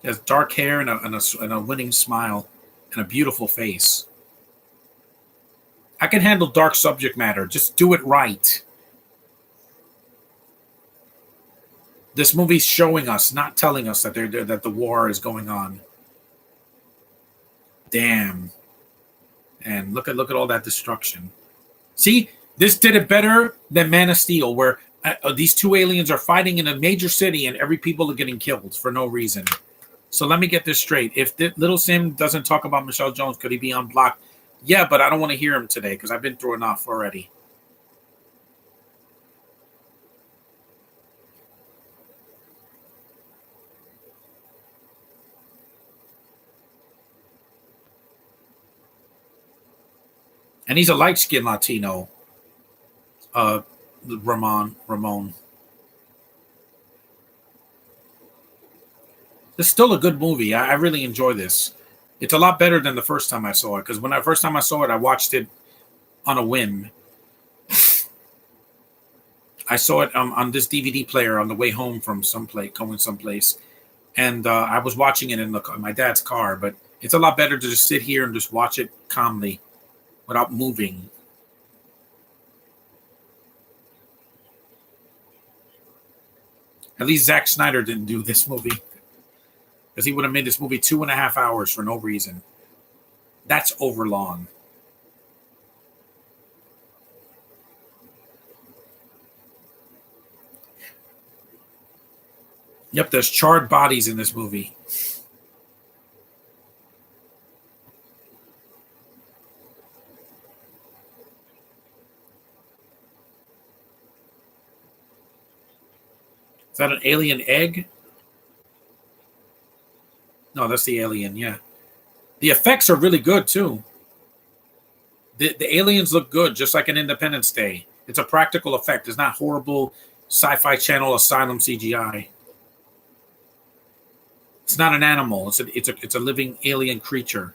She has dark hair and a winning smile and a beautiful face. I can handle dark subject matter. Just do it right. This movie's showing us, not telling us that that the war is going on. Damn. And look at all that destruction. See, this did it better than Man of Steel, where these two aliens are fighting in a major city and every people are getting killed for no reason. So let me get this straight. If Little Sim doesn't talk about Michelle Jones, could he be unblocked? Yeah, but I don't want to hear him today because I've been through enough already. And he's a light-skinned Latino. Ramon. It's still a good movie. I really enjoy this. It's a lot better than the first time I saw it because when first time I saw it, I watched it on a whim. I saw it on this DVD player on the way home from going someplace, and I was watching it in my dad's car. But it's a lot better to just sit here and just watch it calmly. without moving. At least Zack Snyder didn't do this movie, because he would have made this movie 2.5 hours for no reason. That's overlong. Yep, there's charred bodies in this movie. Is that an alien egg? No, that's the alien, yeah. The effects are really good, too. The aliens look good, just like an Independence Day. It's a practical effect. It's not horrible Sci-Fi Channel Asylum CGI. It's not an animal. It's a living alien creature.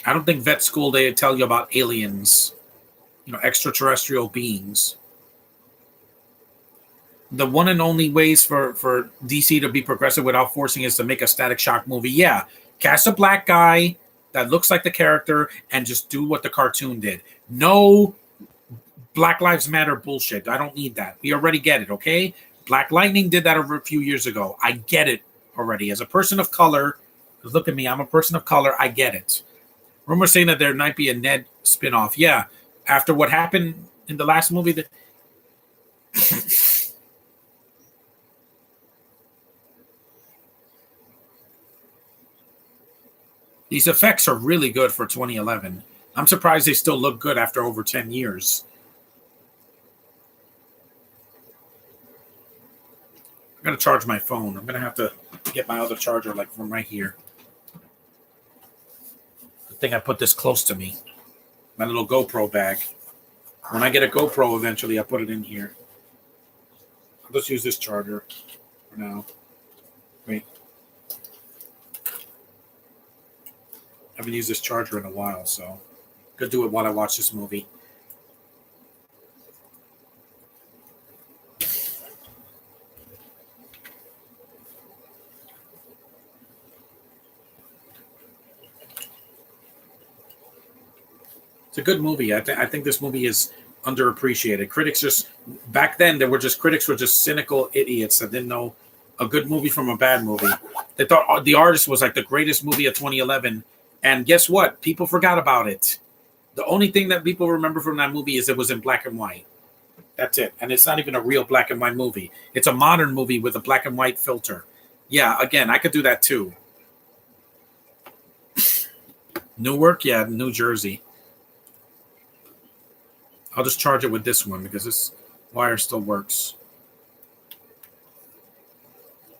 I don't think vet school they tell you about aliens, extraterrestrial beings. The one and only ways for DC to be progressive without forcing is to make a Static Shock movie. Yeah, cast a black guy that looks like the character and just do what the cartoon did. No Black Lives Matter bullshit. I don't need that. We already get it, okay? Black Lightning did that over a few years ago. I get it already. As a person of color, because look at me, I'm a person of color. I get it. Rumors saying that there might be a Ned spinoff. Yeah, after what happened in the last movie, that these effects are really good for 2011. I'm surprised they still look good after over 10 years. I'm going to charge my phone. I'm going to have to get my other charger from right here. Good thing I put this close to me. My little GoPro bag. When I get a GoPro eventually, I'll put it in here. I'll just use this charger for now. Wait. I haven't used this charger in a while, so could do it while I watch this movie. It's a good movie. I think this movie is underappreciated. Back then, critics were just cynical idiots that didn't know a good movie from a bad movie. They thought The Artist was like the greatest movie of 2011. And guess what? People forgot about it. The only thing that people remember from that movie is it was in black and white. That's it. And it's not even a real black and white movie. It's a modern movie with a black and white filter. Yeah, again, I could do that too. Newark? Yeah, New Jersey. I'll just charge it with this one because this wire still works.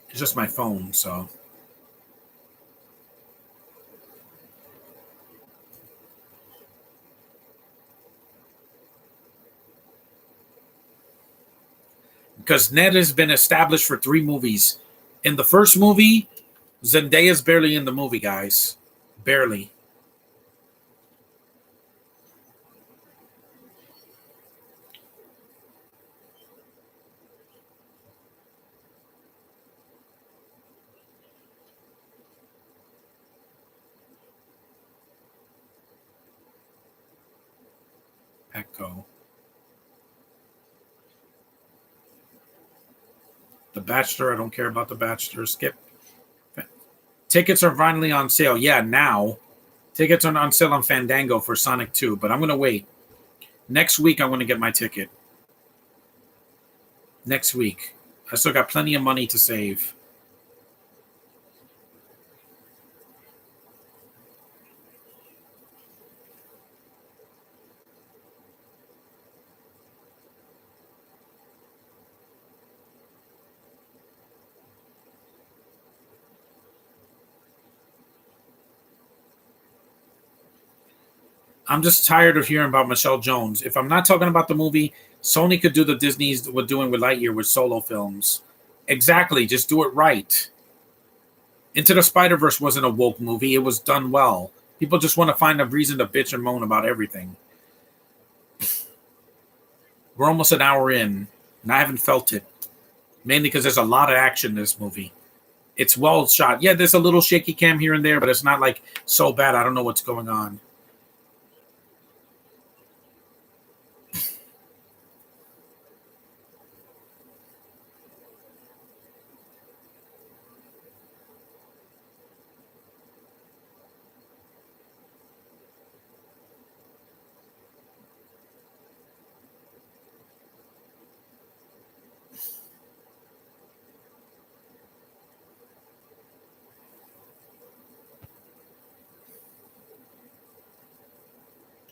It's just my phone, so. Because Ned has been established for 3 movies. In the first movie, Zendaya's barely in the movie, guys. Barely. Petco. The Bachelor, I don't care about The Bachelor. Skip. Tickets are finally on sale. Yeah, now. Tickets are on sale on Fandango for Sonic 2, but I'm going to wait. Next week, I'm going to get my ticket. Next week. I still got plenty of money to save. I'm just tired of hearing about Michelle Jones. If I'm not talking about the movie, Sony could do the Disney's were doing with Lightyear with solo films. Exactly. Just do it right. Into the Spider-Verse wasn't a woke movie. It was done well. People just want to find a reason to bitch and moan about everything. We're almost an hour in, and I haven't felt it. Mainly because there's a lot of action in this movie. It's well shot. Yeah, there's a little shaky cam here and there, but it's not like so bad. I don't know what's going on.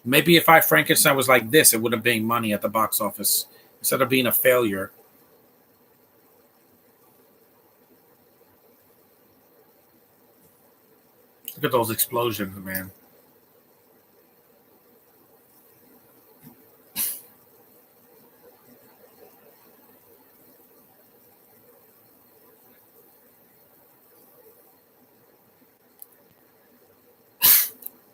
Maybe if I Frankenstein was like this, it would have made money at the box office instead of being a failure. Look at those explosions, man.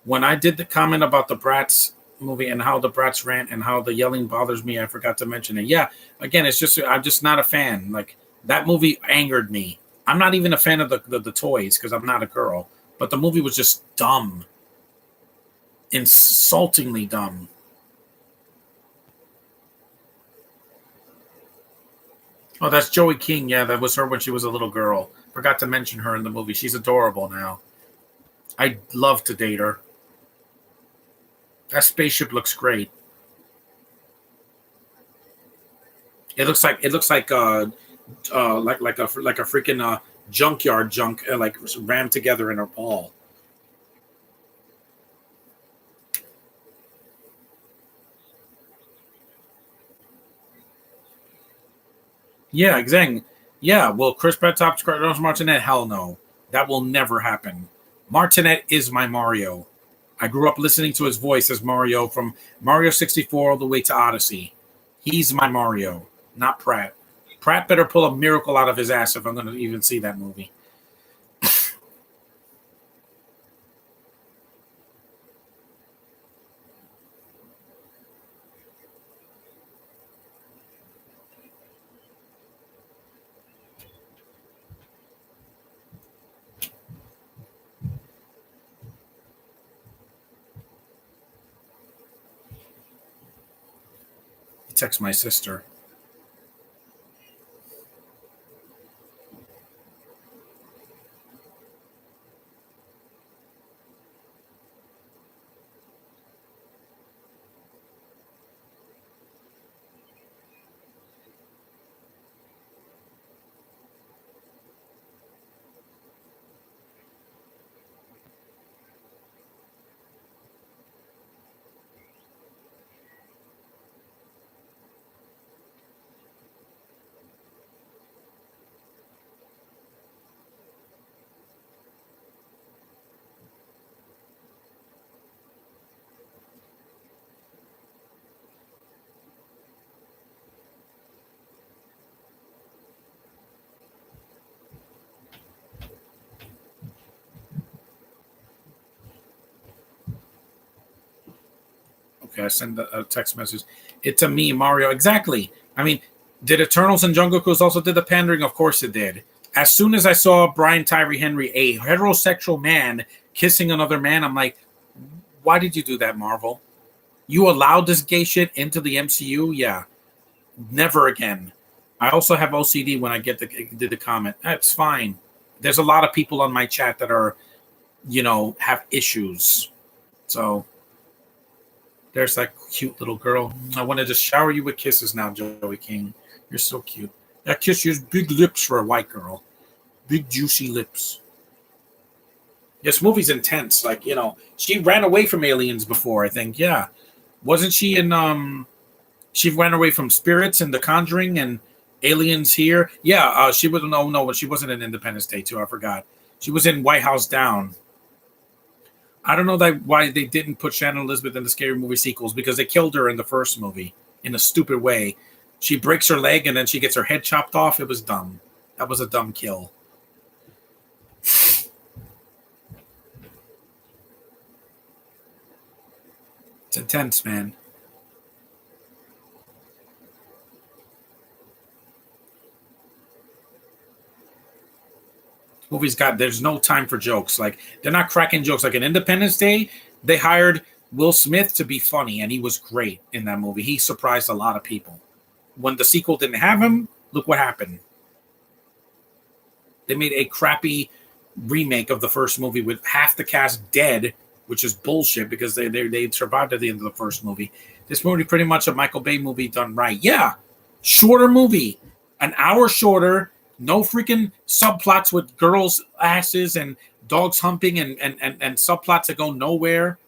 When I did the comment about the Bratz movie and how the Bratz rant and how the yelling bothers me, I forgot to mention it. Yeah, again, it's just I'm just not a fan. Like that movie angered me. I'm not even a fan of the toys because I'm not a girl. But the movie was just dumb, insultingly dumb. Oh, that's Joey King. Yeah, that was her when she was a little girl. Forgot to mention her in the movie. She's adorable now. I'd love to date her. That spaceship looks great. It looks like a freaking junkyard junk like rammed together in a ball. Yeah, exactly. Yeah, well, Chris Pratt tops Carlos Martinet? Hell no, that will never happen. Martinet is my Mario. I grew up listening to his voice as Mario from Mario 64 all the way to Odyssey. He's my Mario, not Pratt. Pratt better pull a miracle out of his ass if I'm going to even see that movie. Text my sister. Okay, I send a text message. It's a me, Mario. Exactly. I mean, did Eternals and Jungle Cruise also did the pandering? Of course it did. As soon as I saw Brian Tyree Henry, a heterosexual man, kissing another man, I'm like, why did you do that, Marvel? You allowed this gay shit into the MCU? Yeah. Never again. I also have OCD when I did the comment. That's fine. There's a lot of people on my chat that are, have issues. So there's that cute little girl. I want to just shower you with kisses now, Joey King. You're so cute. That kiss, you has big lips for a white girl. Big juicy lips. This movie's intense. Like, she ran away from aliens before, I think. Yeah. Wasn't she in she ran away from spirits in The Conjuring and Aliens here? Yeah, she was no, but she wasn't in Independence Day too, I forgot. She was in White House Down. I don't know why they didn't put Shannon Elizabeth in the scary movie sequels because they killed her in the first movie in a stupid way. She breaks her leg and then she gets her head chopped off. It was dumb. That was a dumb kill. It's intense, man. movie's got there's no time for jokes. Like they're not cracking jokes. Like in Independence Day, they hired Will Smith to be funny, and he was great in that movie. He surprised a lot of people. When the sequel didn't have him, look what happened. They made a crappy remake of the first movie with half the cast dead, which is bullshit because they survived at the end of the first movie. This movie pretty much a Michael Bay movie done right. Yeah, shorter movie, an hour shorter, no freaking subplots with girls' asses and dogs humping and subplots that go nowhere.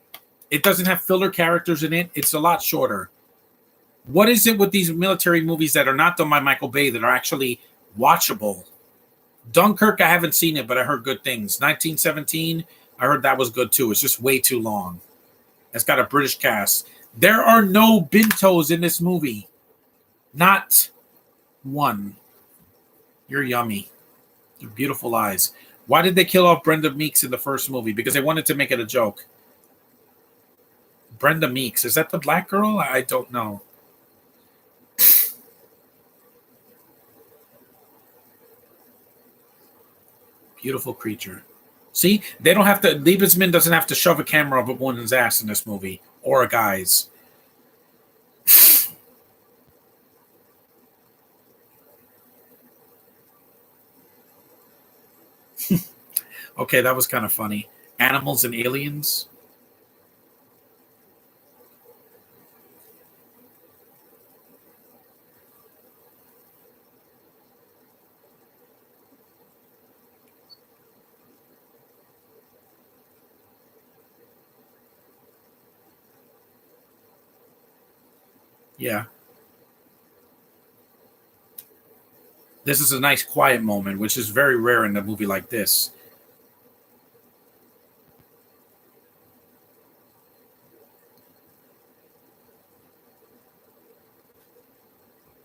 It doesn't have filler characters in it. It's a lot shorter. What is it with these military movies that are not done by Michael Bay that are actually watchable? Dunkirk, I haven't seen it, but I heard good things. 1917, I heard that was good too. It's just way too long. It's got a British cast. There are no Bintos in this movie. Not one. You're yummy. Your beautiful eyes. Why did they kill off Brenda Meeks in the first movie? Because they wanted to make it a joke. Brenda Meeks. Is that the black girl? I don't know. Beautiful creature. See, they don't have to. Liebesman doesn't have to shove a camera up a woman's ass in this movie or a guy's. Okay, that was kind of funny. Animals and aliens. Yeah. This is a nice quiet moment, which is very rare in a movie like this.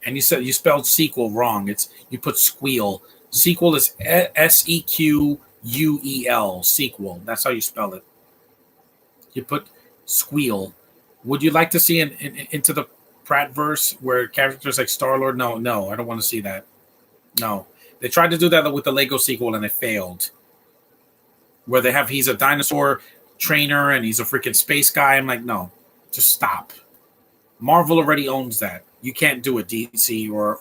And you said you spelled sequel wrong. It's you put squeal. Sequel is Sequuel. Sequel. That's how you spell it. You put squeal. Would you like to see into the Pratt verse where characters like Star Lord? No, no, I don't want to see that. No, they tried to do that with the Lego sequel and it failed. Where they have he's a dinosaur trainer and he's a freaking space guy. I'm like, no, just stop. Marvel already owns that. You can't do it, DC or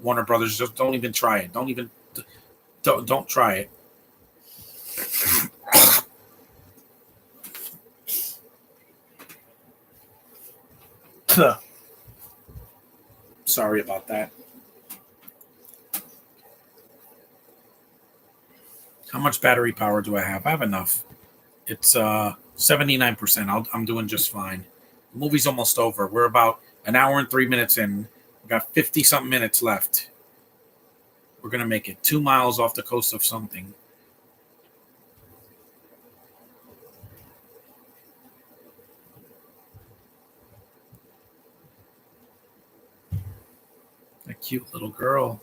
Warner Brothers. Just don't even try it. Don't try it. Sorry about that. How much battery power do I have? I have enough. It's 79%. I'm doing just fine. The movie's almost over. We're about an hour and 3 minutes in. We got 50 something minutes left. We're gonna make it 2 miles off the coast of something. A cute little girl.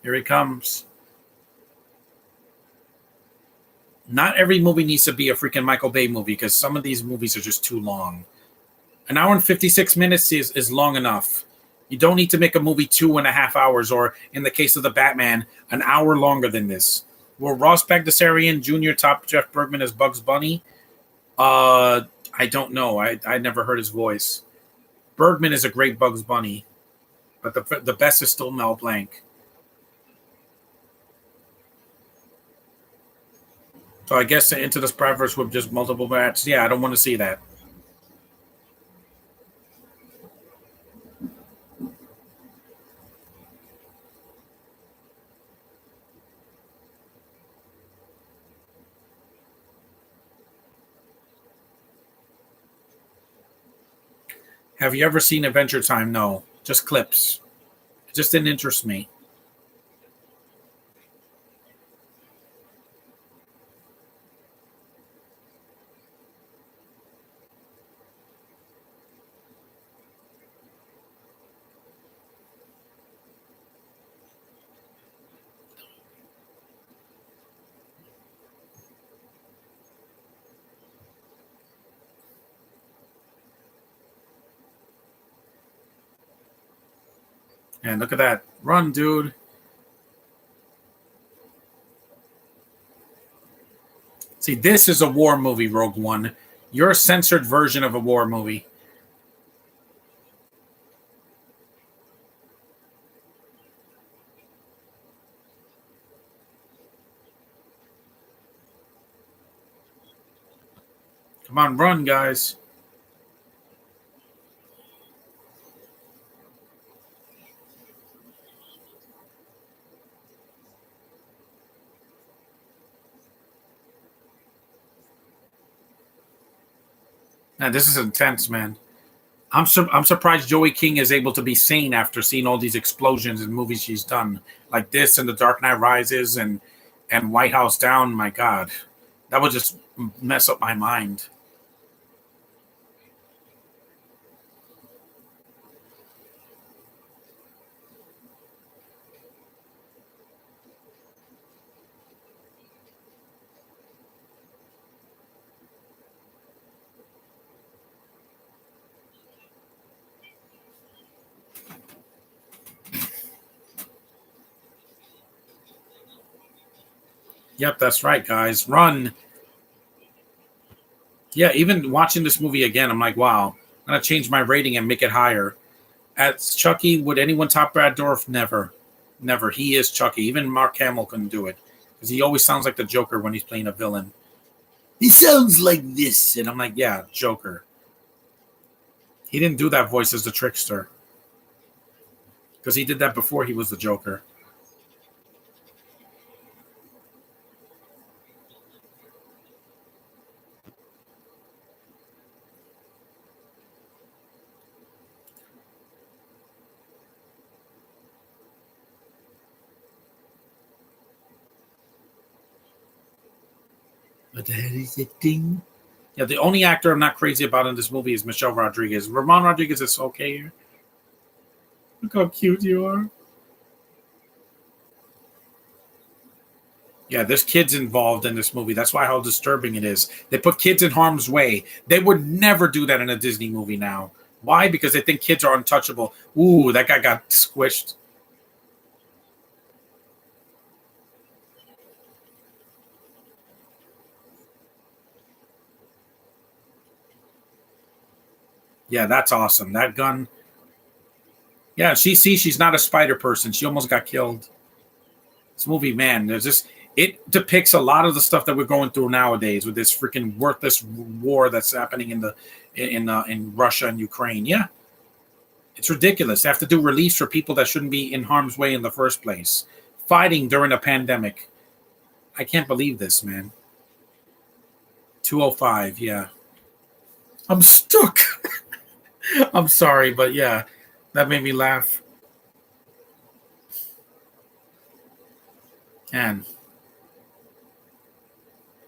Here he comes. Not every movie needs to be a freaking Michael Bay movie because some of these movies are just too long. An hour and 56 minutes is long enough. You don't need to make a movie 2.5 hours, or in the case of the Batman, an hour longer than this. Will Ross Bagdasarian Jr. top Jeff Bergman as Bugs Bunny? I don't know. I never heard his voice. Bergman is a great Bugs Bunny, but the best is still Mel Blanc. So I guess Into the Spider-Verse with just multiple bats. Yeah, I don't want to see that. Have you ever seen Adventure Time? No, just clips. It just didn't interest me. And look at that. Run, dude. See, this is a war movie, Rogue One. You're a censored version of a war movie. Come on, run, guys. Man, this is intense, man. I'm surprised Joey King is able to be sane after seeing all these explosions in movies she's done, like this and The Dark Knight Rises and White House Down. My God, that would just mess up my mind. Yep, that's right, guys. Run. Yeah, even watching this movie again, I'm like, wow, I'm gonna change my rating and make it higher. As Chucky, would anyone top Brad Dourif? Never, never. He is Chucky. Even Mark Hamill couldn't do it because he always sounds like the Joker when he's playing a villain. He sounds like this, and I'm like, yeah, Joker. He didn't do that voice as the trickster because he did that before he was the Joker. But that is a thing. Yeah, the only actor I'm not crazy about in this movie is Michelle Rodriguez. Ramon Rodriguez is okay here. Look how cute you are. Yeah, there's kids involved in this movie. That's why how disturbing it is. They put kids in harm's way. They would never do that in a Disney movie now. Why? Because they think kids are untouchable. Ooh, that guy got squished. Yeah, that's awesome. That gun. Yeah, she's not a spider person. She almost got killed. This movie, man, there's this. It depicts a lot of the stuff that we're going through nowadays with this freaking worthless war that's happening in Russia and Ukraine. Yeah, it's ridiculous. They have to do reliefs for people that shouldn't be in harm's way in the first place. Fighting during a pandemic. I can't believe this, man. 205, yeah. I'm stuck. I'm sorry, but yeah, that made me laugh. And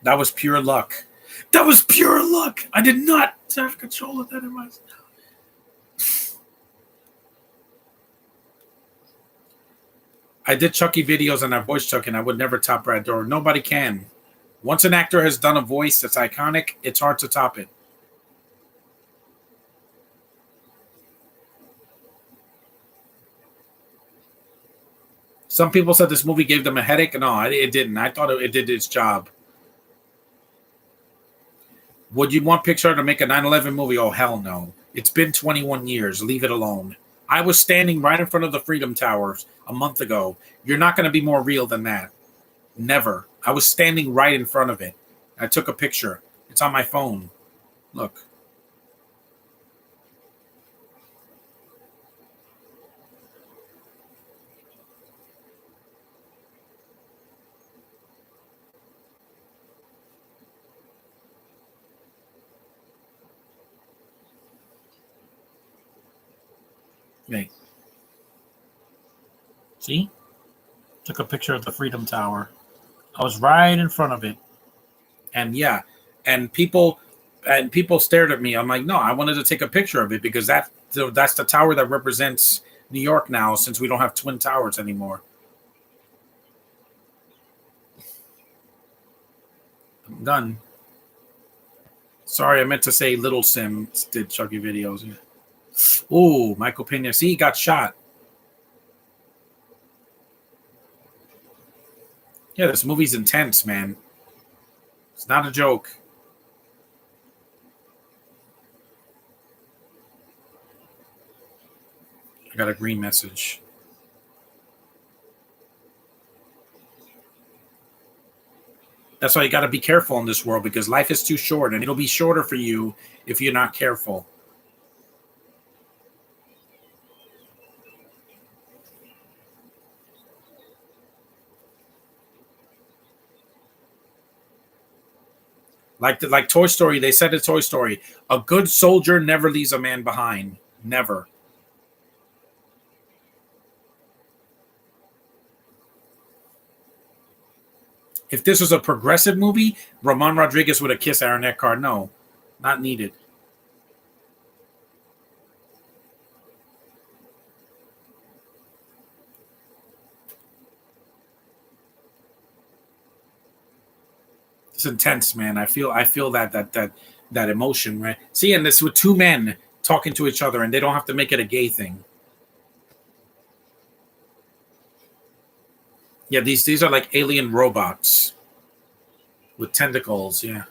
that was pure luck. That was pure luck. I did not have control of that in my. I did Chucky videos and I voiced Chucky, and I would never top Brad Dourif. Nobody can. Once an actor has done a voice that's iconic, it's hard to top it. Some people said this movie gave them a headache. No, it didn't. I thought it did its job. Would you want Pixar to make a 9/11 movie? Oh, hell no. It's been 21 years. Leave it alone. I was standing right in front of the Freedom Towers a month ago. You're not going to be more real than that. Never. I was standing right in front of it. I took a picture. It's on my phone. Look. Hey. See? Took a picture of the Freedom Tower. I was right in front of it. And yeah, and people stared at me. I'm like, no, I wanted to take a picture of it because that's the tower that represents New York now, since we don't have twin towers anymore. I'm done. Sorry, I meant to say Little Sims did Chucky videos. Ooh, Michael Pena. See, he got shot. Yeah, this movie's intense, man. It's not a joke. I got a green message. That's why you got to be careful in this world because life is too short and it'll be shorter for you if you're not careful. Like Toy Story, they said in Toy Story, a good soldier never leaves a man behind. Never. If this was a progressive movie, Ramon Rodriguez would have kissed Aaron Eckhart. No, not needed. It's intense, man. I feel that emotion, right? See, and this with two men talking to each other, and they don't have to make it a gay thing. Yeah, these are like alien robots with tentacles. Yeah,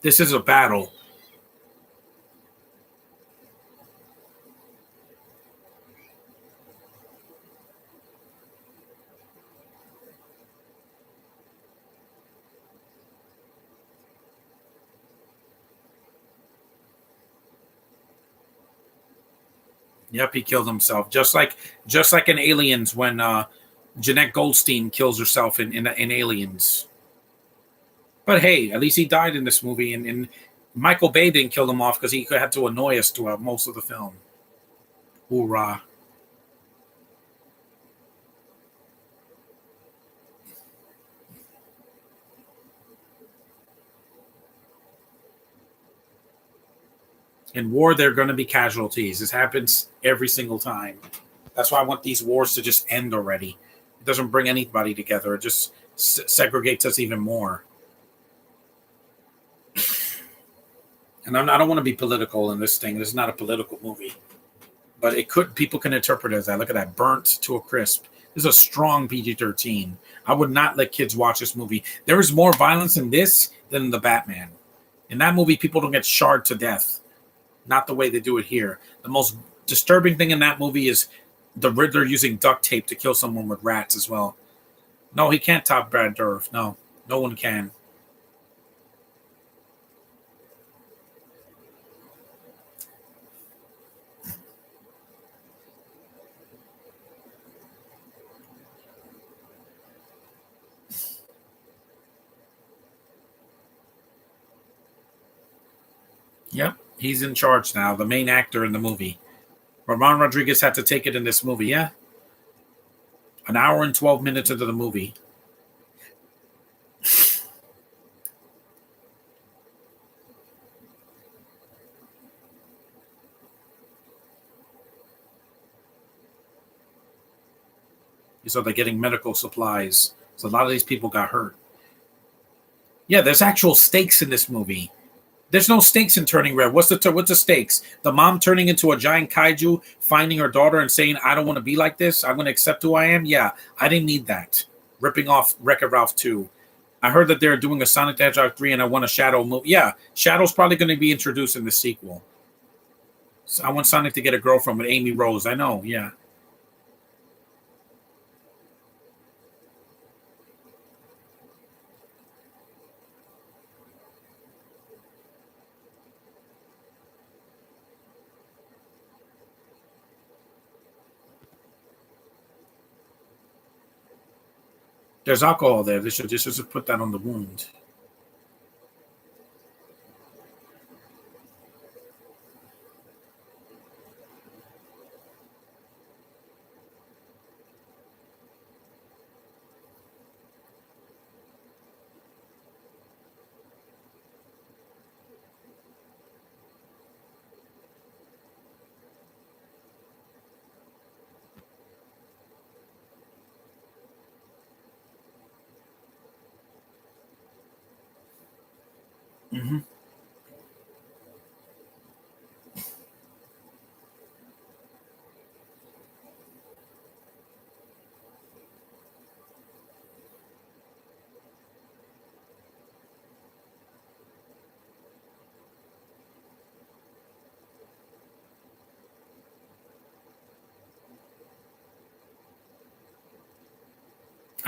this is a battle. Yep, he killed himself, just like in Aliens when Jeanette Goldstein kills herself in Aliens. But hey, at least he died in this movie, and Michael Bay didn't kill him off because he had to annoy us throughout most of the film. Hoorah! In war, there are going to be casualties. This happens every single time. That's why I want these wars to just end already. It doesn't bring anybody together. It just segregates us even more. And I don't want to be political in this thing. This is not a political movie, but it could. People can interpret it as that. Look at that, burnt to a crisp. This is a strong PG-13. I would not let kids watch this movie. There is more violence in this than in the Batman. In that movie, people don't get charred to death. Not the way they do it here. The most disturbing thing in that movie is the Riddler using duct tape to kill someone with rats as well. No, he can't top Brad Dourif. No, no one can. Yep, he's in charge now, the main actor in the movie. Ramon Rodriguez had to take it in this movie. Yeah, an hour and 12 minutes into the movie. So they're getting medical supplies. So a lot of these people got hurt. Yeah, there's actual stakes in this movie. There's no stakes in Turning Red. What's the stakes? The mom turning into a giant kaiju, finding her daughter and saying, "I don't want to be like this. I'm going to accept who I am." Yeah, I didn't need that. Ripping off Wreck-It Ralph 2. I heard that they're doing a Sonic the Hedgehog 3 and I want a Shadow movie. Yeah, Shadow's probably going to be introduced in the sequel. So I want Sonic to get a girlfriend with Amy Rose. I know. Yeah, there's alcohol there. They should put that on the wound. Hmm.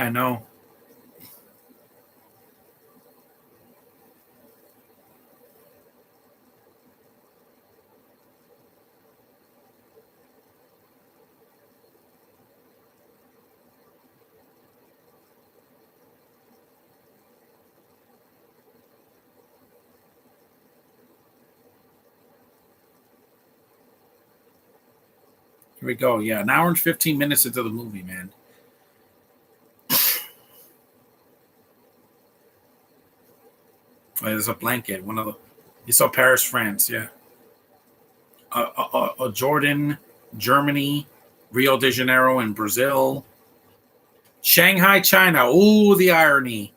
I know. Here we go. Yeah, an hour and 15 minutes into the movie, man. Oh, there's a blanket. One of the. You saw Paris, France. Yeah. Jordan, Germany, Rio de Janeiro, and Brazil. Shanghai, China. Ooh, the irony.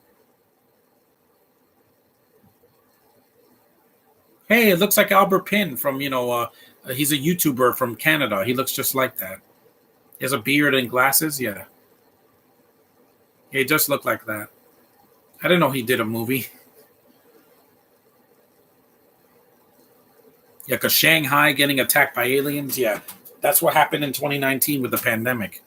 Hey, it looks like Albert Pin from, he's a YouTuber from Canada. He looks just like that. He has a beard and glasses. Yeah. He just looked like that. I didn't know he did a movie. Yeah, because Shanghai getting attacked by aliens. Yeah. That's what happened in 2019 with the pandemic.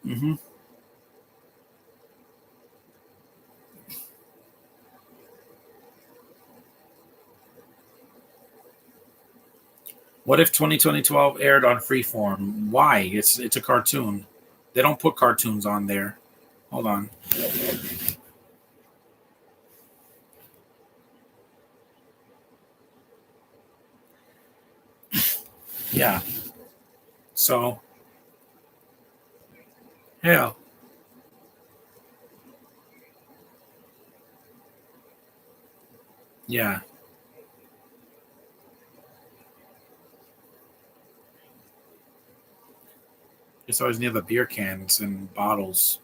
Mm-hmm. What if 2012 aired on Freeform? Why? It's a cartoon. They don't put cartoons on there. Hold on. Yeah. So, hell. Yeah. It's always near the beer cans and bottles.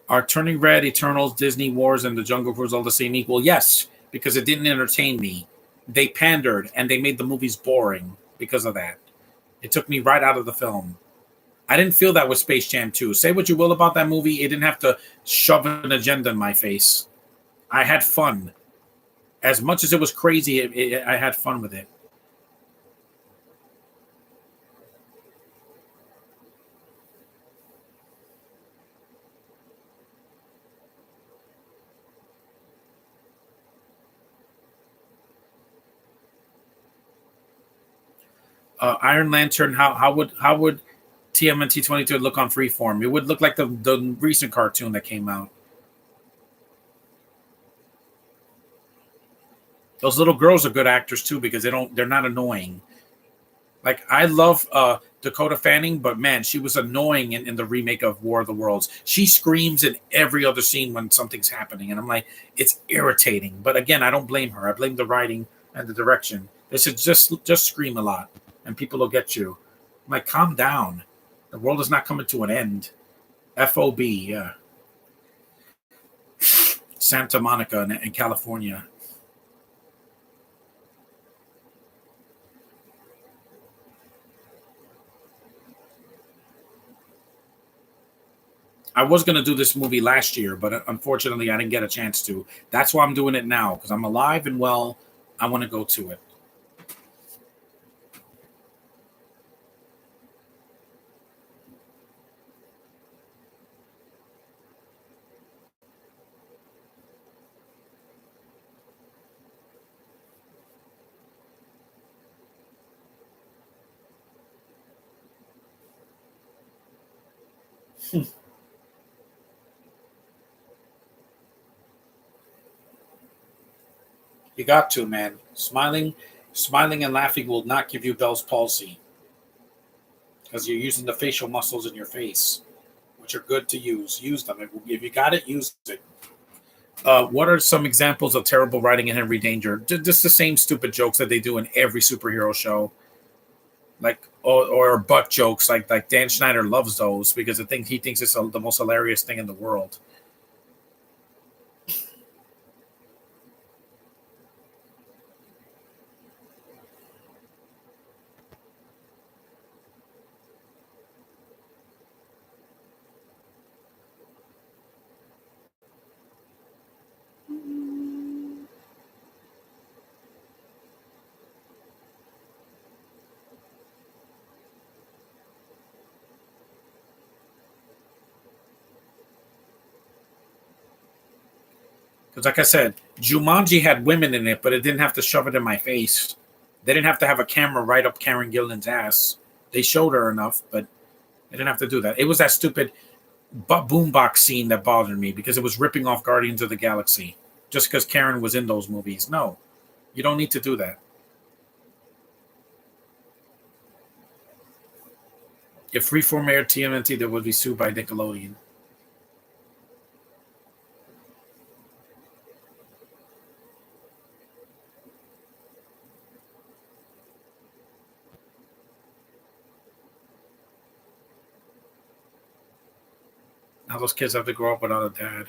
Are Turning Red, Eternals, Disney Wars, and The Jungle Cruise all the same equal? Yes, because it didn't entertain me. They pandered and they made the movies boring because of that. It took me right out of the film. I didn't feel that with Space Jam 2. Say what you will about that movie, it didn't have to shove an agenda in my face. I had fun. As much as it was crazy, I had fun with it. Iron Lantern, how would TMNT 22 look on Freeform? It would look like the recent cartoon that came out. Those little girls are good actors too because they're not annoying. Like I love Dakota Fanning, but man, she was annoying in the remake of War of the Worlds. She screams in every other scene when something's happening, and I'm like, it's irritating. But again, I don't blame her. I blame the writing and the direction. They should just scream a lot, and people will get you. I'm like, calm down. The world is not coming to an end. FOB, yeah. Santa Monica in California. I was going to do this movie last year, but unfortunately, I didn't get a chance to. That's why I'm doing it now because I'm alive and well. I want to go to it. You got to, man. Smiling and laughing will not give you Bell's palsy because you're using the facial muscles in your face, which are good to use. Use them. If you got it, use it. What are some examples of terrible writing in Henry Danger? Just the same stupid jokes that they do in every superhero show, like or butt jokes. Like Dan Schneider loves those because he thinks it's the most hilarious thing in the world. like I said, Jumanji had women in it, but it didn't have to shove it in my face. They didn't have to have a camera right up Karen Gillan's ass. They showed her enough, but they didn't have to do that. It was that stupid boombox scene that bothered me because it was ripping off Guardians of the Galaxy just because Karen was in those movies. No, you don't need to do that. If Freeform aired TMNT, they would be sued by Nickelodeon. Now those kids have to grow up without a dad.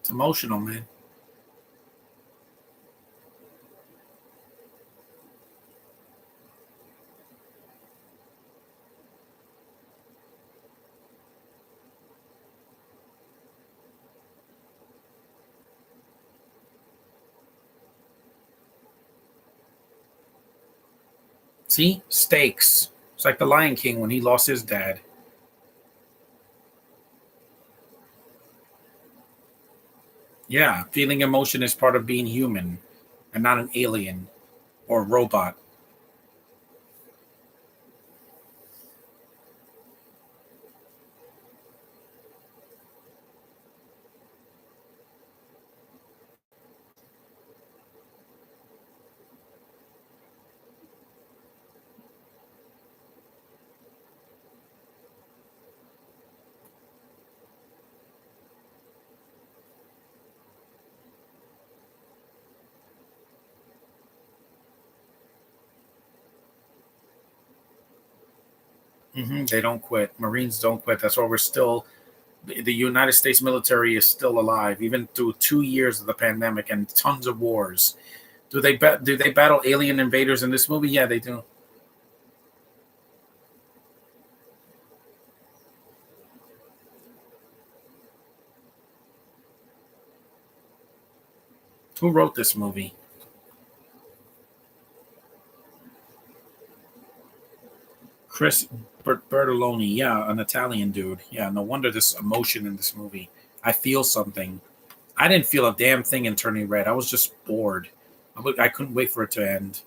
It's emotional, man. See? Stakes. It's like the Lion King when he lost his dad. Yeah, feeling emotion is part of being human and not an alien or robot. They don't quit. Marines don't quit. That's why we're still the United States military is still alive, even through 2 years of the pandemic and tons of wars. Do they battle alien invaders in this movie? Yeah, they do. Who wrote this movie? Chris Bertoloni. Yeah, an Italian dude. Yeah, no wonder this emotion in this movie. I feel something. I didn't feel a damn thing in Turning Red. I was just bored. I couldn't wait for it to end.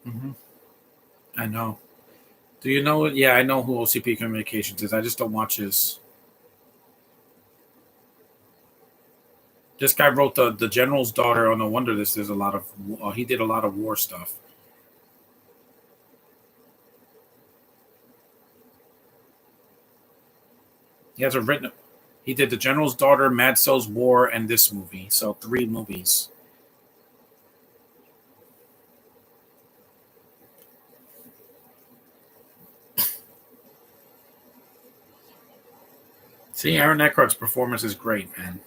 hmm I know. Do you know? Yeah, I know who OCP Communications is. I just don't watch his. This guy wrote the General's Daughter. Oh, no wonder this is a lot of. He did a lot of war stuff. He has a written. He did the General's Daughter, Mad Cells War, and this movie. So 3 movies. See, Aaron Eckhart's performance is great, man.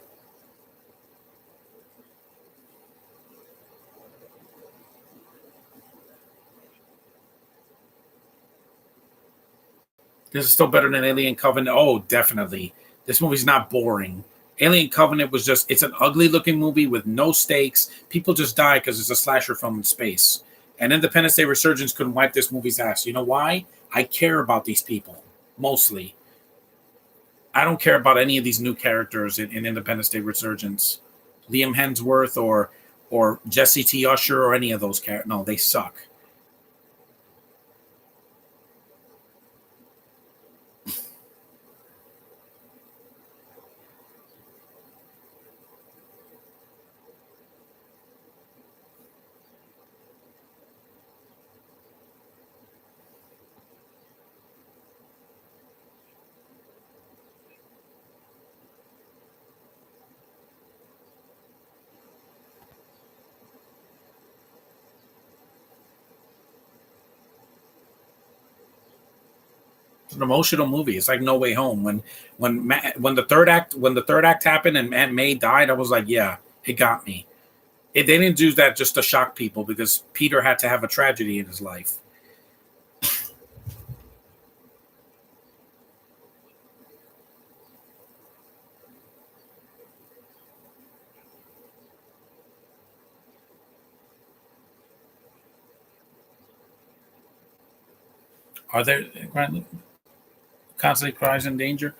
This is still better than Alien Covenant. Oh, definitely. This movie's not boring. Alien Covenant was just, it's an ugly looking movie with no stakes. People just die because it's a slasher film in space. And Independence Day Resurgence couldn't wipe this movie's ass. You know why? I care about these people, mostly. I don't care about any of these new characters in Independence Day Resurgence. Liam Hemsworth or Jesse T. Usher or any of those characters. No, they suck. It's an emotional movie. It's like No Way Home. When the third act happened and Aunt May died, I was like, yeah, it got me. They didn't do that just to shock people because Peter had to have a tragedy in his life. Are there constantly cries in danger?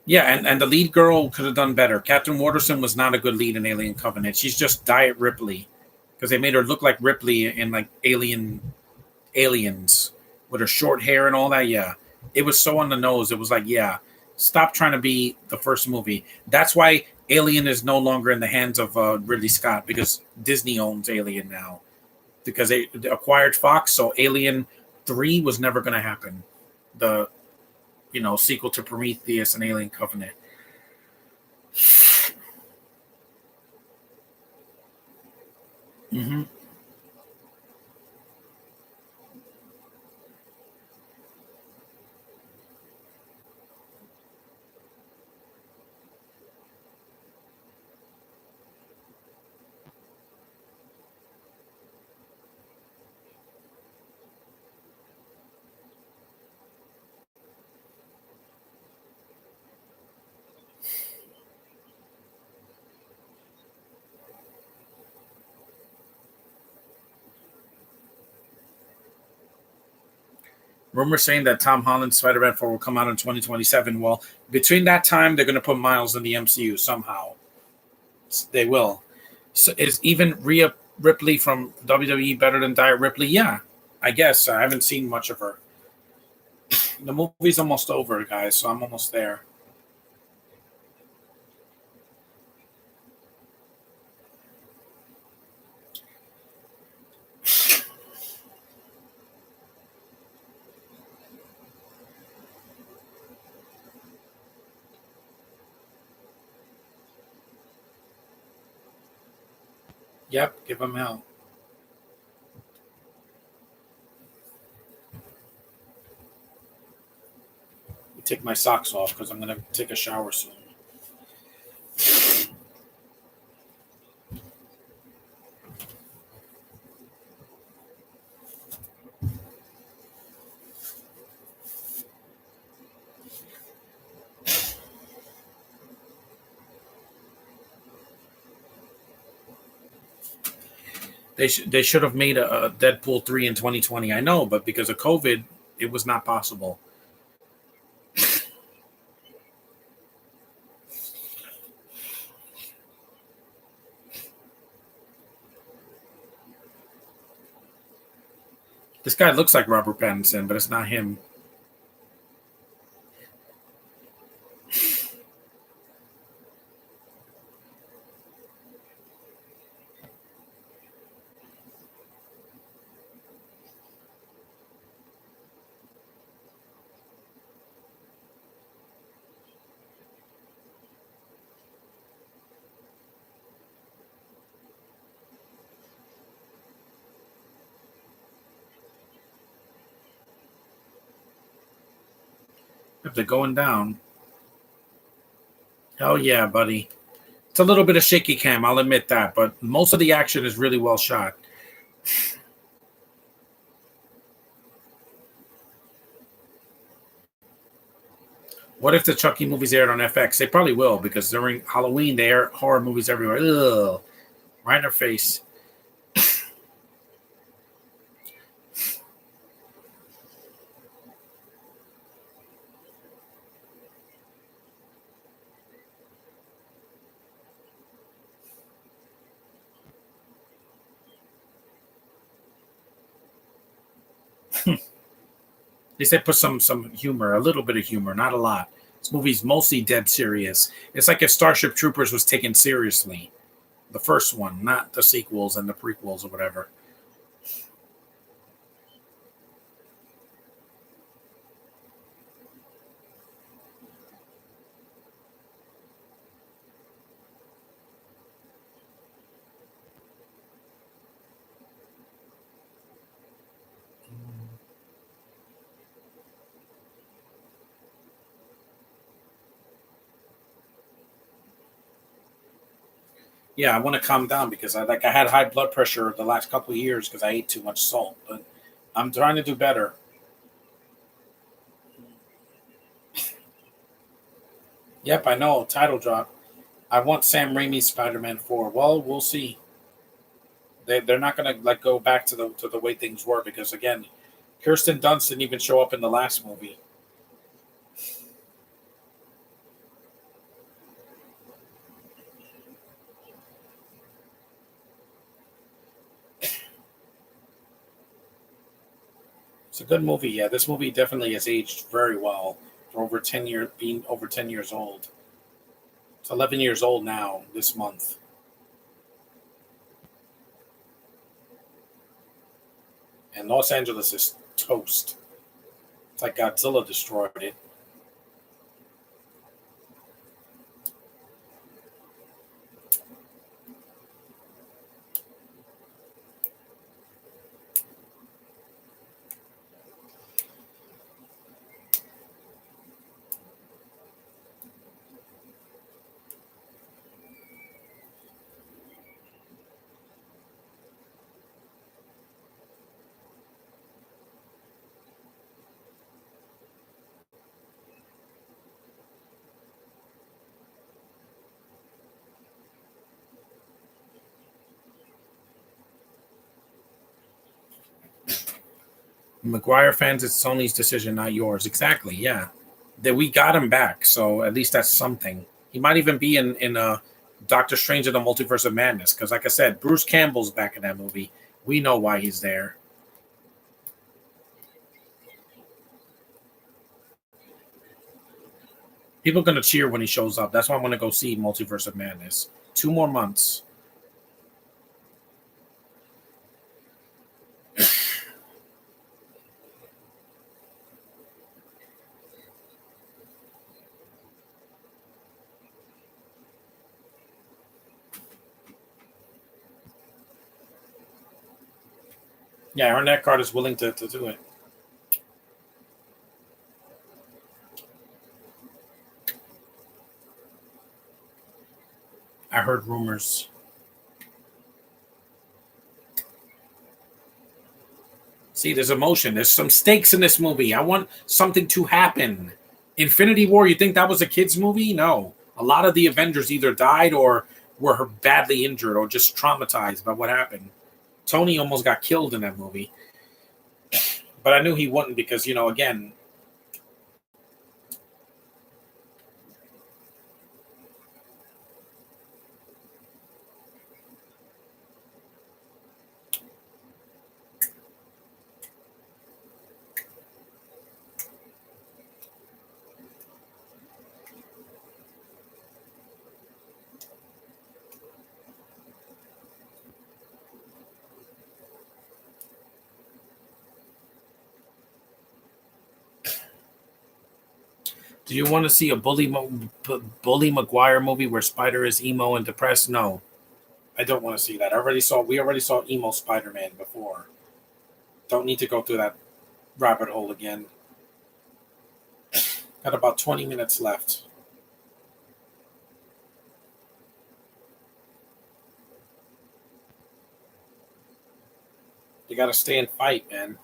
Yeah, and the lead girl could have done better. Captain Waterson was not a good lead in Alien Covenant. She's just Diet Ripley because they made her look like Ripley in like Aliens with her short hair and all that. Yeah, it was so on the nose. It was like, yeah, stop trying to be the first movie. That's why Alien is no longer in the hands of Ridley Scott because Disney owns Alien now because they acquired Fox. So Alien 3 was never going to happen. The sequel to Prometheus and Alien Covenant. Hmm. Rumors saying that Tom Holland's Spider-Man 4 will come out in 2027. Well, between that time, they're going to put Miles in the MCU somehow. They will. So is even Rhea Ripley from WWE better than Diet Ripley? Yeah, I guess. I haven't seen much of her. The movie's almost over, guys, so I'm almost there. Yep, give him hell. Take my socks off because I'm going to take a shower soon. They should have made a Deadpool 3 in 2020. I know, but because of COVID, it was not possible. This guy looks like Robert Pattinson, but it's not him. If they're going down, hell yeah, buddy. It's a little bit of shaky cam, I'll admit that, but most of the action is really well shot. What if the Chucky movies aired on FX? They probably will because during Halloween they air horror movies everywhere. Ugh, right in their face. They said put some humor, a little bit of humor, not a lot. This movie's mostly dead serious. It's like if Starship Troopers was taken seriously. The first one, not the sequels and the prequels or whatever. Yeah, I want to calm down because I had high blood pressure the last couple of years because I ate too much salt. But I'm trying to do better. Yep, I know. Title drop. I want Sam Raimi's Spider-Man 4. Well, we'll see. They're not going to like go back to the way things were because again, Kirsten Dunst didn't even show up in the last movie. It's a good movie. Yeah, this movie definitely has aged very well for over 10 years, being over 10 years old. It's 11 years old now this month, and Los Angeles is toast. It's like Godzilla destroyed it. McGuire fans, it's Sony's decision, not yours. Exactly. Yeah, that we got him back, so at least that's something. He might even be in Doctor Strange in the Multiverse of Madness because, like I said, Bruce Campbell's back in that movie. We know why he's there. People are gonna cheer when he shows up. That's why I'm gonna go see Multiverse of Madness. 2 more months. Yeah, Arnett Card is willing to do it. I heard rumors. See, there's emotion. There's some stakes in this movie. I want something to happen. Infinity War, you think that was a kids' movie? No. A lot of the Avengers either died or were badly injured or just traumatized by what happened. Tony almost got killed in that movie, but I knew he wouldn't because, again, do you want to see a Bully McGuire movie where Spider is emo and depressed? No, I don't want to see that. We already saw emo Spider-Man before. Don't need to go through that rabbit hole again. Got about 20 minutes left. You got to stay and fight, man.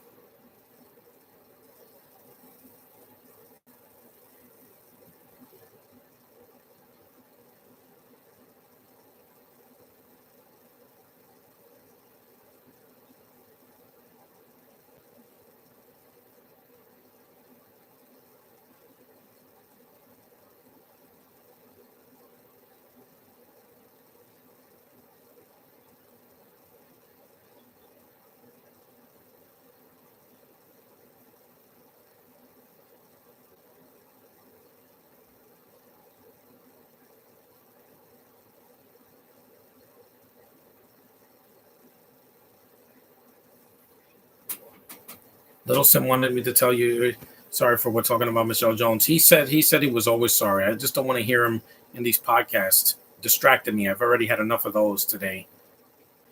Little Sim wanted me to tell you sorry for what talking about Michelle Jones. He said he was always sorry. I just don't want to hear him in these podcasts distracting me. I've already had enough of those today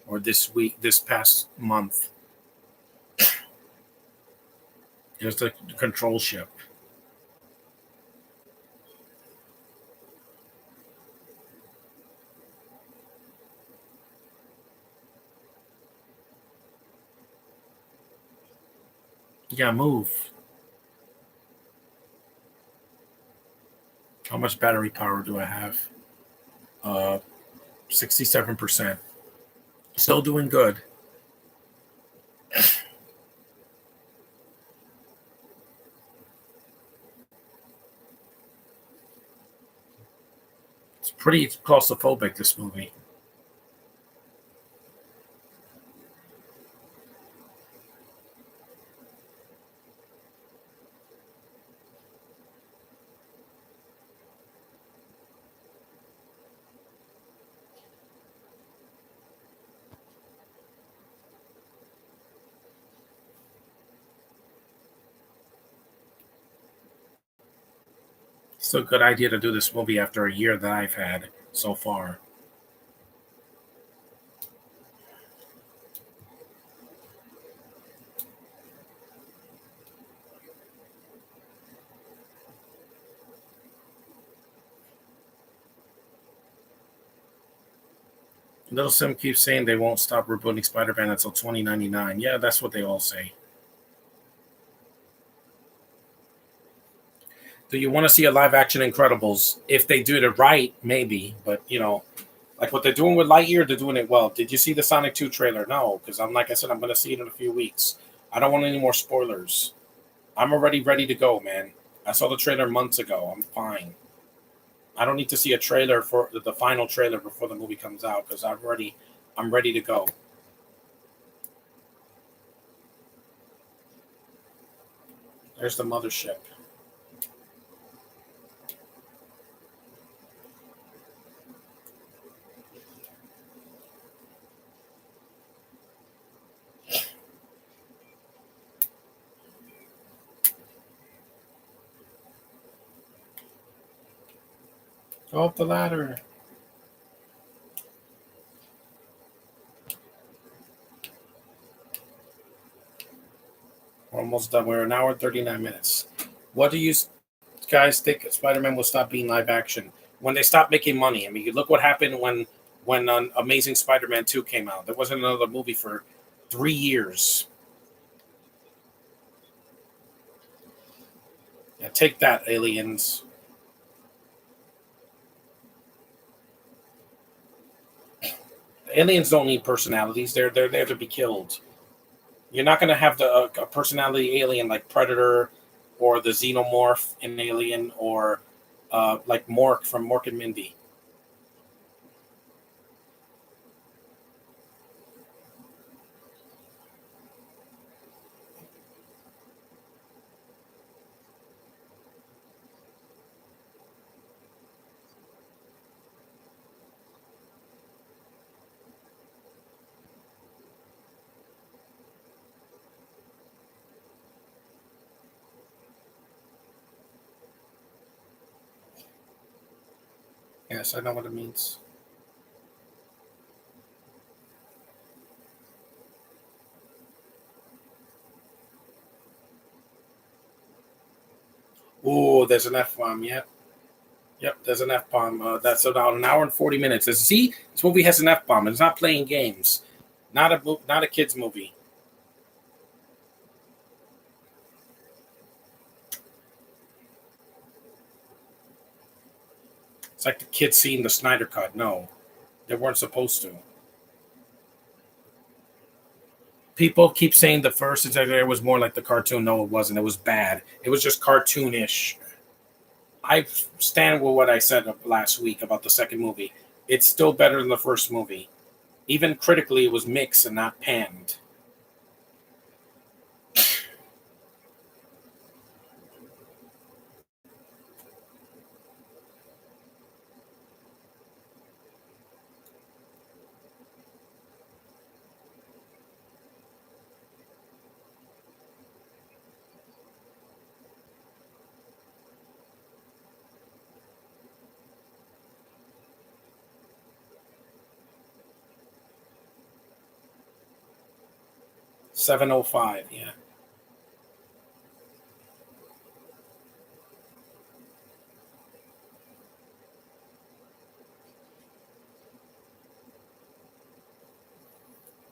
or this week, this past month. There's the control ship. Yeah, move. How much battery power do I have? 67%. Still doing good. It's pretty claustrophobic, this movie. Still a good idea to do this movie after a year that I've had so far. Little Sim keeps saying they won't stop rebooting Spider-Man until 2099. Yeah, that's what they all say. Do you want to see a live-action Incredibles? If they do it right, maybe. But, like what they're doing with Lightyear, they're doing it well. Did you see the Sonic 2 trailer? No, because like I said, I'm going to see it in a few weeks. I don't want any more spoilers. I'm already ready to go, man. I saw the trailer months ago. I'm fine. I don't need to see a trailer for the final trailer before the movie comes out because I'm ready to go. There's the mothership. Go up the ladder. We're almost done. We're an hour and 39 minutes. What do you guys think Spider-Man will stop being live action? When they stop making money. I mean, you look what happened when Amazing Spider-Man 2 came out. There wasn't another movie for 3 years. Yeah, take that, aliens. Aliens don't need personalities. They're there to be killed. You're not going to have a personality alien like Predator or the Xenomorph in Alien or like Mork from Mork and Mindy. Yes, I know what it means. Oh, there's an F bomb. Yep, yep. There's an F bomb. That's about an hour and 40 minutes. See, this movie has an F bomb. It's not playing games. Not a kids movie. It's like the kids seeing the Snyder Cut. No, they weren't supposed to. People keep saying the first Executive was more like the cartoon. No, it wasn't. It was bad. It was just cartoonish. I stand with what I said last week about the second movie. It's still better than the first movie. Even critically, it was mixed and not panned. 7:05. Yeah.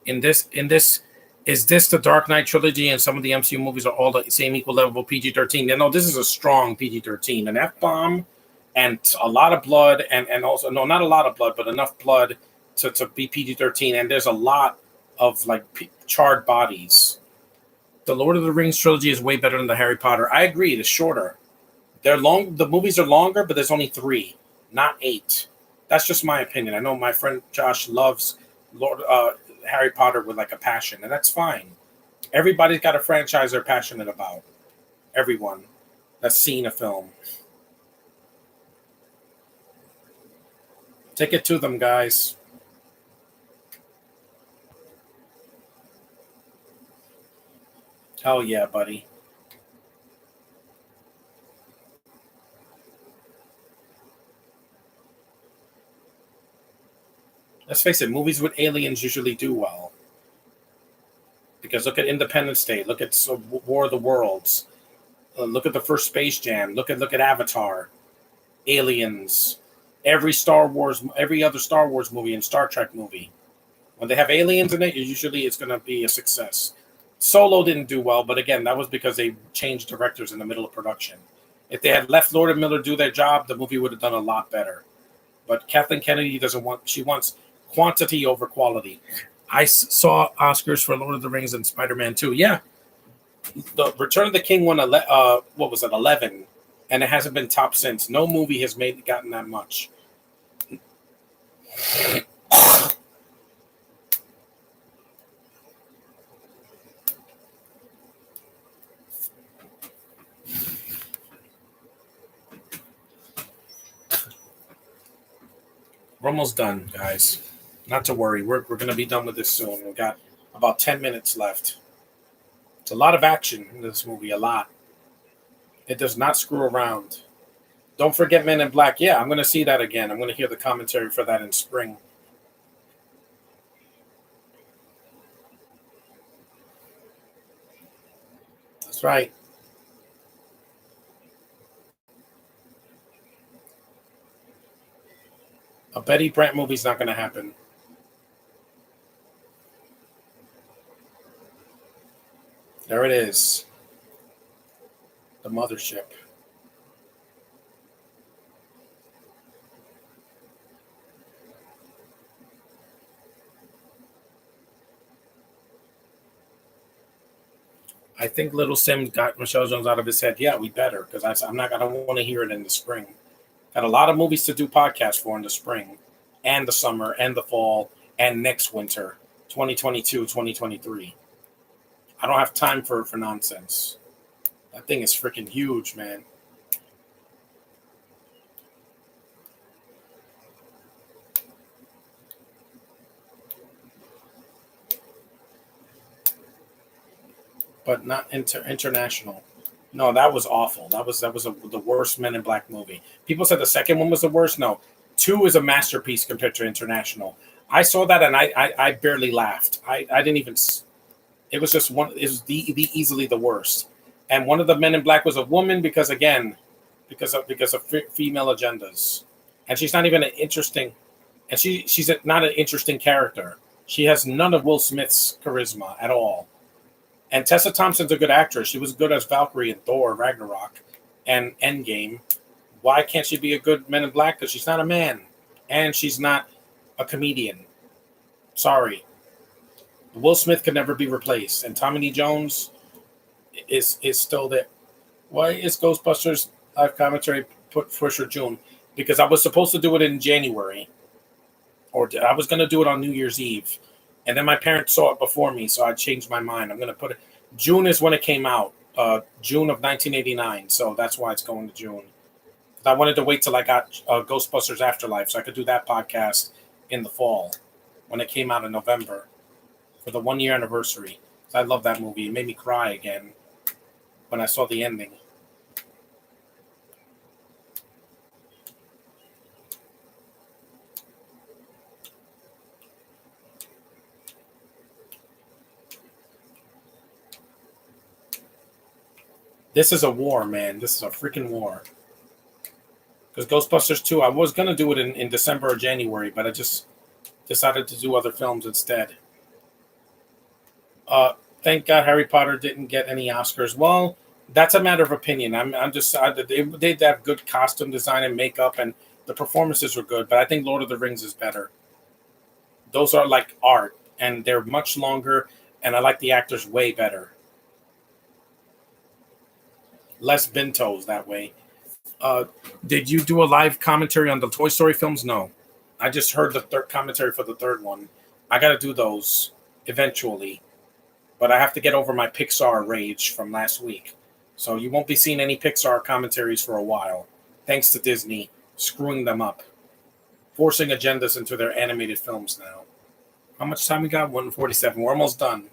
In this is this the Dark Knight trilogy and some of the MCU movies are all the same equal level PG-13? No, this is a strong PG-13, an F-bomb and a lot of blood and also no, not a lot of blood, but enough blood to be PG-13, and there's a lot of like charred bodies. The Lord of the Rings trilogy is way better than the Harry Potter. I agree, it's shorter. They're long. The movies are longer, but there's only 3, not 8. That's just my opinion. I know my friend Josh loves Harry Potter with like a passion, and that's fine. Everybody's got a franchise they're passionate about. Everyone that's seen a film. Take it to them, guys. Hell yeah, buddy. Let's face it, movies with aliens usually do well. Because look at Independence Day, look at War of the Worlds, look at the first Space Jam, look at Avatar, Aliens, every other Star Wars movie and Star Trek movie. When they have aliens in it, usually it's going to be a success. Solo didn't do well, but again, that was because they changed directors in the middle of production. If they had left Lord and Miller do their job, the movie would have done a lot better. But Kathleen Kennedy doesn't want. She wants quantity over quality. I saw Oscars for Lord of the Rings and Spider-Man 2. Yeah, the Return of the King won. What was it? 11, and it hasn't been top since. No movie has gotten that much. We're almost done, guys. Not to worry. We're going to be done with this soon. We've got about 10 minutes left. It's a lot of action in this movie. A lot. It does not screw around. Don't forget Men in Black. Yeah, I'm going to see that again. I'm going to hear the commentary for that in spring. That's right. A Betty Brant movie's not going to happen. There it is. The mothership. I think Little Sim got Michelle Jones out of his head. Yeah, we better, because I'm not. I don't want to hear it in the spring. Got a lot of movies to do podcasts for in the spring, and the summer, and the fall, and next winter, 2022, 2023. I don't have time for nonsense. That thing is freaking huge, man. But not international. No, that was awful. That was the worst Men in Black movie. People said the second one was the worst. No, 2 is a masterpiece compared to International. I saw that and I barely laughed. I didn't even. It was just one. It was the easily the worst. And one of the Men in Black was a woman because again, because of female agendas, and she's not even an interesting. And she's not an interesting character. She has none of Will Smith's charisma at all. And Tessa Thompson's a good actress. She was good as Valkyrie in Thor Ragnarok and Endgame. Why can't she be a good Men in Black? Because she's not a man, and she's not a comedian. Sorry, Will Smith could never be replaced, and Tommy Lee Jones is still there. Why is Ghostbusters live commentary put for June? Because I was supposed to do it in January, or I was going to do it on New Year's Eve, and then my parents saw it before me, so I changed my mind. I'm going to put it. June is when it came out, June of 1989, so that's why it's going to June. I wanted to wait till I got Ghostbusters Afterlife, so I could do that podcast in the fall when it came out in November for the 1 year anniversary. I love that movie. It made me cry again when I saw the ending. This is a war, man. This is a freaking war. Because Ghostbusters 2, I was going to do it in December or January, but I just decided to do other films instead. Uh, thank God Harry Potter didn't get any Oscars. Well, that's a matter of opinion. I'm just they have good costume design and makeup, and the performances were good. But I think Lord of the Rings is better. Those are like art, and they're much longer, and I like the actors way better. Less bentos that way. Uh, did you do a live commentary on the Toy Story films? No, I just heard the third commentary for the third one. I got to do those eventually, but I have to get over my Pixar rage from last week. So you won't be seeing any Pixar commentaries for a while, thanks to Disney screwing them up, forcing agendas into their animated films now. How much time we got? 147. We're almost done.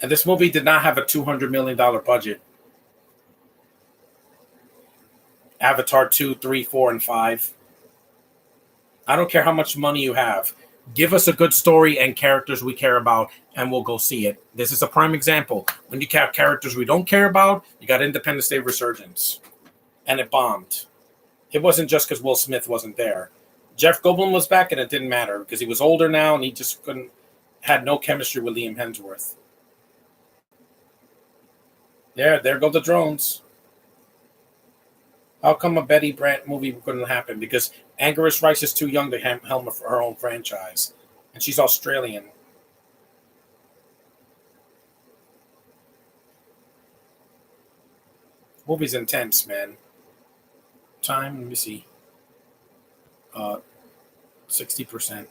And this movie did not have a $200 million budget. Avatar 2, 3, 4, and 5. I don't care how much money you have. Give us a good story and characters we care about, and we'll go see it. This is a prime example. When you have characters we don't care about, you got Independence Day Resurgence. And it bombed. It wasn't just because Will Smith wasn't there. Jeff Goldblum was back, and it didn't matter because he was older now, and he just had no chemistry with Liam Hemsworth. There go the drones. How come a Betty Brant movie couldn't happen? Because Anguirus Rice is too young to helm her own franchise. And she's Australian. Movie's intense, man. Time, let me see. 60%.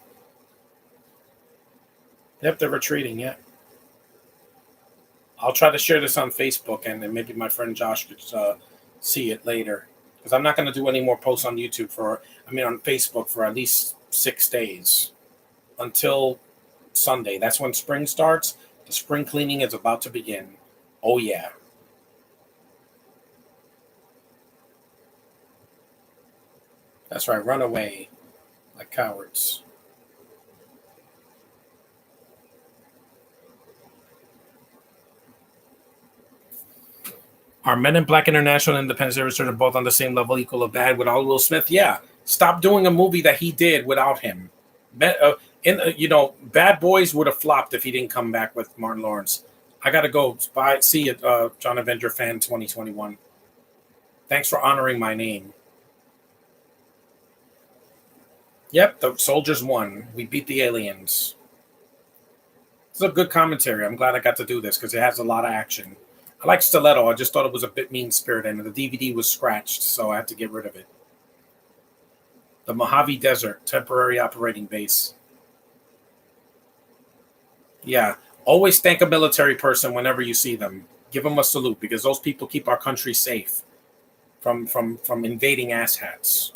Yep, they're retreating, yeah. I'll try to share this on Facebook, and then maybe my friend Josh could see it later. Because I'm not going to do any more posts on YouTube on Facebook for at least 6 days until Sunday. That's when spring starts. The spring cleaning is about to begin. Oh, yeah. That's right. Run away like cowards. Are Men in Black International and Independence Day Resurgence both on the same level, equal of bad without Will Smith? Yeah. Stop doing a movie that he did without him. Bad Boys would have flopped if he didn't come back with Martin Lawrence. I got to go. Bye. See you, John Avenger fan 2021. Thanks for honoring my name. Yep, the soldiers won. We beat the aliens. It's a good commentary. I'm glad I got to do this because it has a lot of action. I like Stiletto. I just thought it was a bit mean-spirited, and the DVD was scratched, so I had to get rid of it. The Mojave Desert, temporary operating base. Yeah, always thank a military person whenever you see them. Give them a salute because those people keep our country safe from invading asshats.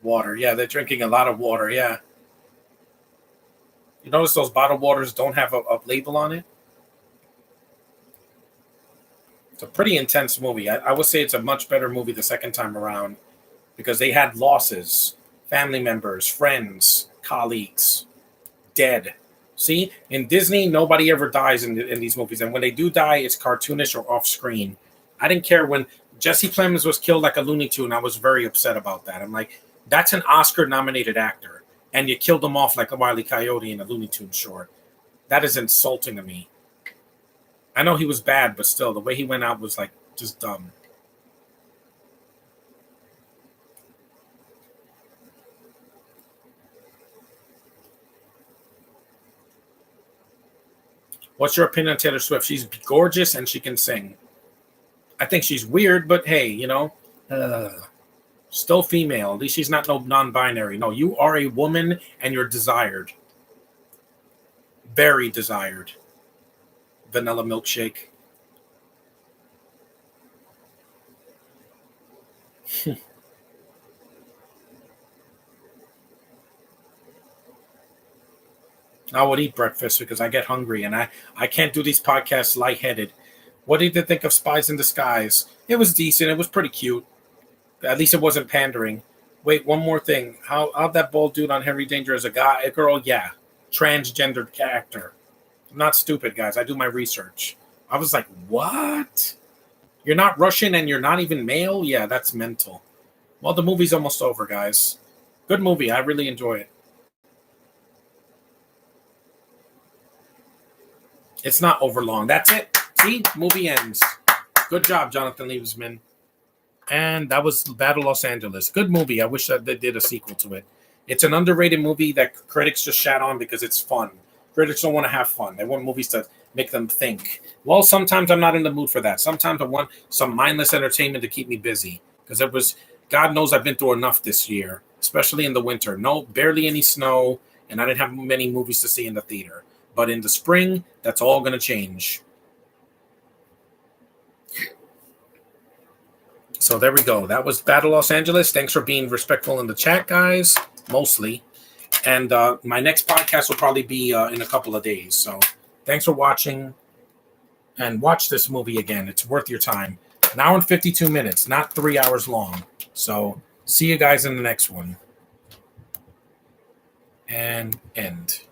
Water. Yeah, they're drinking a lot of water. Yeah. You notice those bottled waters don't have a label on it? It's a pretty intense movie. I would say it's a much better movie the second time around because they had losses, family members, friends, colleagues, dead. See, in Disney, nobody ever dies in these movies. And when they do die, it's cartoonish or off screen. I didn't care when Jesse Plemons was killed like a Looney Tune. I was very upset about that. I'm like, that's an Oscar nominated actor. And you killed him off like a Wile E. Coyote in a Looney Tune short. That is insulting to me. I know he was bad, but still, the way he went out was like just dumb. What's your opinion on Taylor Swift? She's gorgeous and she can sing. I think she's weird, but hey, still female. At least she's not no non-binary. No, you are a woman and you're desired. Very desired. Vanilla milkshake. I would eat breakfast because I get hungry and I can't do these podcasts lightheaded. What did you think of Spies in Disguise? It was decent. It was pretty cute. At least it wasn't pandering. Wait, one more thing. How'd that bald dude on Henry Danger as a girl? Yeah. Transgendered character. I'm not stupid, guys. I do my research. I was like, what? You're not Russian and you're not even male? Yeah, that's mental. Well, the movie's almost over, guys. Good movie. I really enjoy it. It's not over long. That's it. See? Movie ends. Good job, Jonathan Liebesman. And that was Battle Los Angeles. Good movie. I wish that they did a sequel to it. It's an underrated movie that critics just shat on because it's fun. Critics don't want to have fun. They want movies to make them think. Well, sometimes I'm not in the mood for that. Sometimes I want some mindless entertainment to keep me busy. Because it was, God knows I've been through enough this year, especially in the winter. No, barely any snow, and I didn't have many movies to see in the theater. But in the spring, that's all going to change. So there we go. That was Battle Los Angeles. Thanks for being respectful in the chat, guys, mostly. And my next podcast will probably be in a couple of days. So thanks for watching. And watch this movie again. It's worth your time. An hour and 52 minutes, not 3 hours long. So see you guys in the next one. And end.